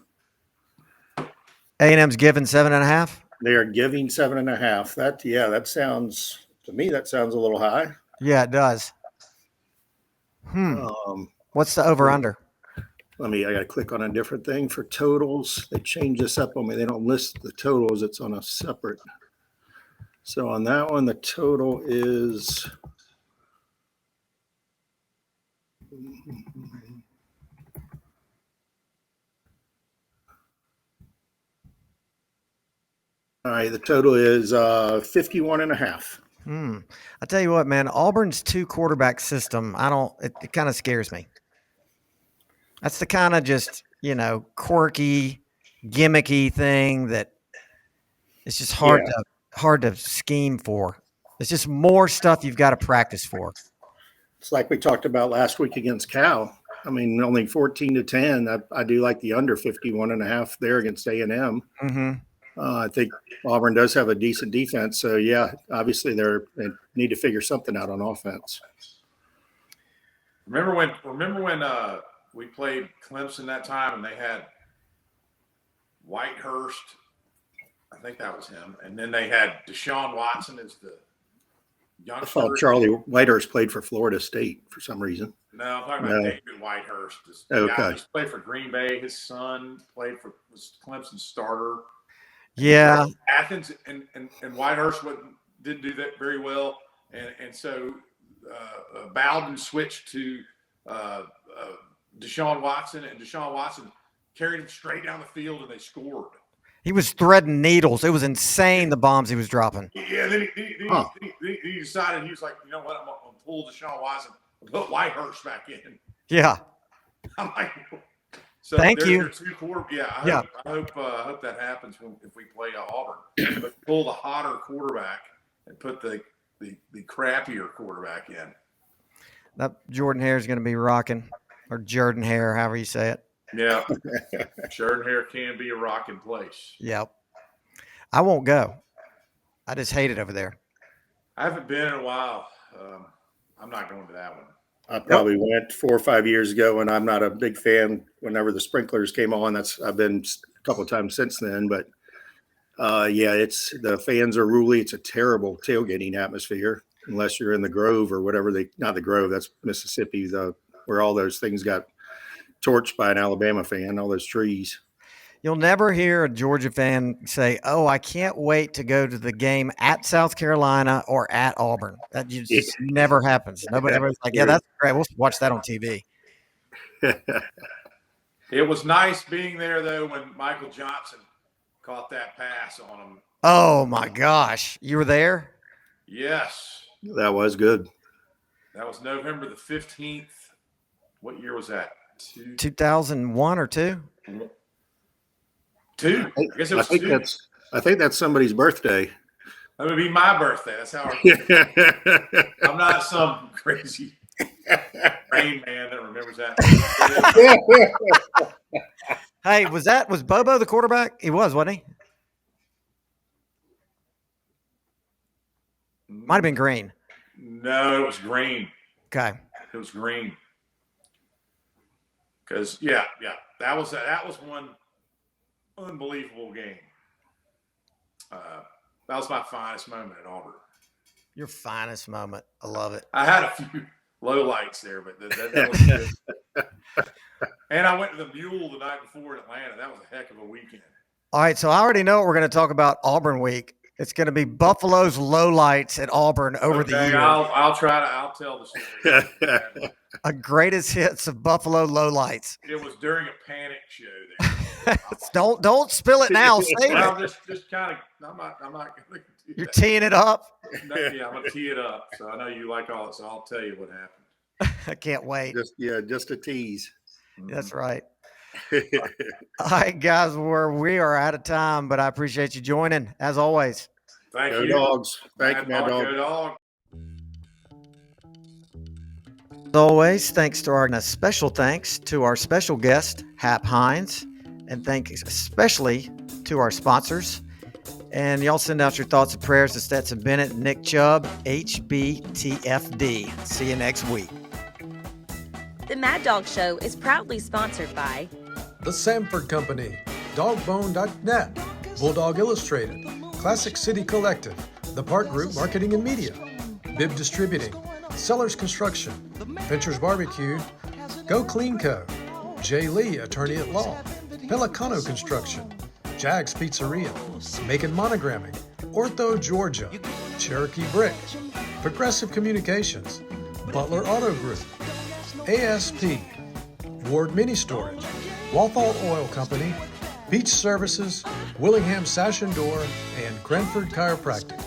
A&M's given 7.5. They are giving 7.5. That sounds to me. That sounds a little high. Yeah, it does. What's the over under? I got to click on a different thing for totals. They change this up on me. They don't list the totals. It's on a separate. So on that one, the total is. All right, the total is 51.5. I tell you what, man, Auburn's 2-quarterback system. It kind of scares me. That's the kind of just, quirky, gimmicky thing that it's just hard to scheme for. It's just more stuff you've got to practice for. It's like we talked about last week against Cal. Only 14-10. I do like the under 51.5 there against A&M. Mm-hmm. I think Auburn does have a decent defense. So, yeah, obviously they need to figure something out on offense. Remember when we played Clemson that time and they had Whitehurst? I think that was him. And then they had Deshaun Watson as the youngster. I thought Charlie Whitehurst played for Florida State for some reason. No, I'm talking about David Whitehurst. Okay. He played for Green Bay. His son was Clemson's starter. Yeah. Athens and Whitehurst didn't do that very well. And so Bowden switched to Deshaun Watson, and Deshaun Watson carried him straight down the field, and they scored. He was threading needles. It was insane, the bombs he was dropping. Yeah, then he decided, he was like, you know what, I'm going to pull Deshaun Watson and put Whitehurst back in. Yeah. I'm like, so thank you. I hope that happens if we play Auburn. But pull the hotter quarterback and put the crappier quarterback in. That Jordan Hare is going to be rocking, or Jordan Hare, however you say it. Yeah. Jordan Hare can be a rocking place. Yep. I won't go. I just hate it over there. I haven't been in a while. I'm not going to that one. I probably went 4 or 5 years ago, and I'm not a big fan whenever the sprinklers came on. I've been a couple of times since then, but it's the fans are ruly. It's a terrible tailgating atmosphere unless you're in the Grove or whatever not the Grove, that's Mississippi, where all those things got torched by an Alabama fan, all those trees. You'll never hear a Georgia fan say, "Oh, I can't wait to go to the game at South Carolina or at Auburn." That just never happens. Everybody's like, "Yeah, that's great. We'll watch that on TV." It was nice being there, though, when Michael Johnson caught that pass on him. Oh, my gosh. You were there? Yes. That was good. That was November the 15th. What year was that? 2001 or 2? 2. I guess it was 2. I think that's somebody's birthday. That would be my birthday. That's how I'm not some crazy Rain Man that remembers that. Hey, was Bobo the quarterback? He was, wasn't he? Might have been Green. No, it was green. Okay. It was green. Because yeah, that was one unbelievable game. That was my finest moment at Auburn. Your finest moment. I love it. I had a few low lights there, but that was good. And I went to the Mule the night before in Atlanta. That was a heck of a weekend. All right, so I already know what we're going to talk about Auburn week. It's going to be Buffalo's lowlights at Auburn over the year. I'll tell the story. A greatest hits of Buffalo lowlights. It was during a panic show there. Don't spill it now. Save Well, it. just kind of. I'm not going to do You're that. teeing it up. No, yeah, I'm going to tee it up. So I know you like all it. So I'll tell you what happened. I can't wait. Just a tease. That's right. All right, guys, we are out of time, but I appreciate you joining as always. Thank Go you. Dogs. Thank you, Mad Dawg. Go Dawg. As always, thanks to a special thanks to our special guest, Hap Hines, and thanks especially to our sponsors. And y'all send out your thoughts and prayers to Stetson Bennett and Nick Chubb, HBTFD. See you next week. The Mad Dawg Show is proudly sponsored by The Samford Company, Dogbone.net, Bulldog Illustrated, Classic City Collective, The Park Group Marketing and Media, Bib Distributing, Sellers Construction, Ventures Barbecue, Go Clean Co., Jay Lee, Attorney at Law, Pelicano Construction, Jags Pizzeria, Macon Monogramming, Ortho Georgia, Cherokee Brick, Progressive Communications, Butler Auto Group, ASP, Ward Mini Storage, Walthall Oil Company, Beach Services, Willingham Sash and Door, and Cranford Chiropractic.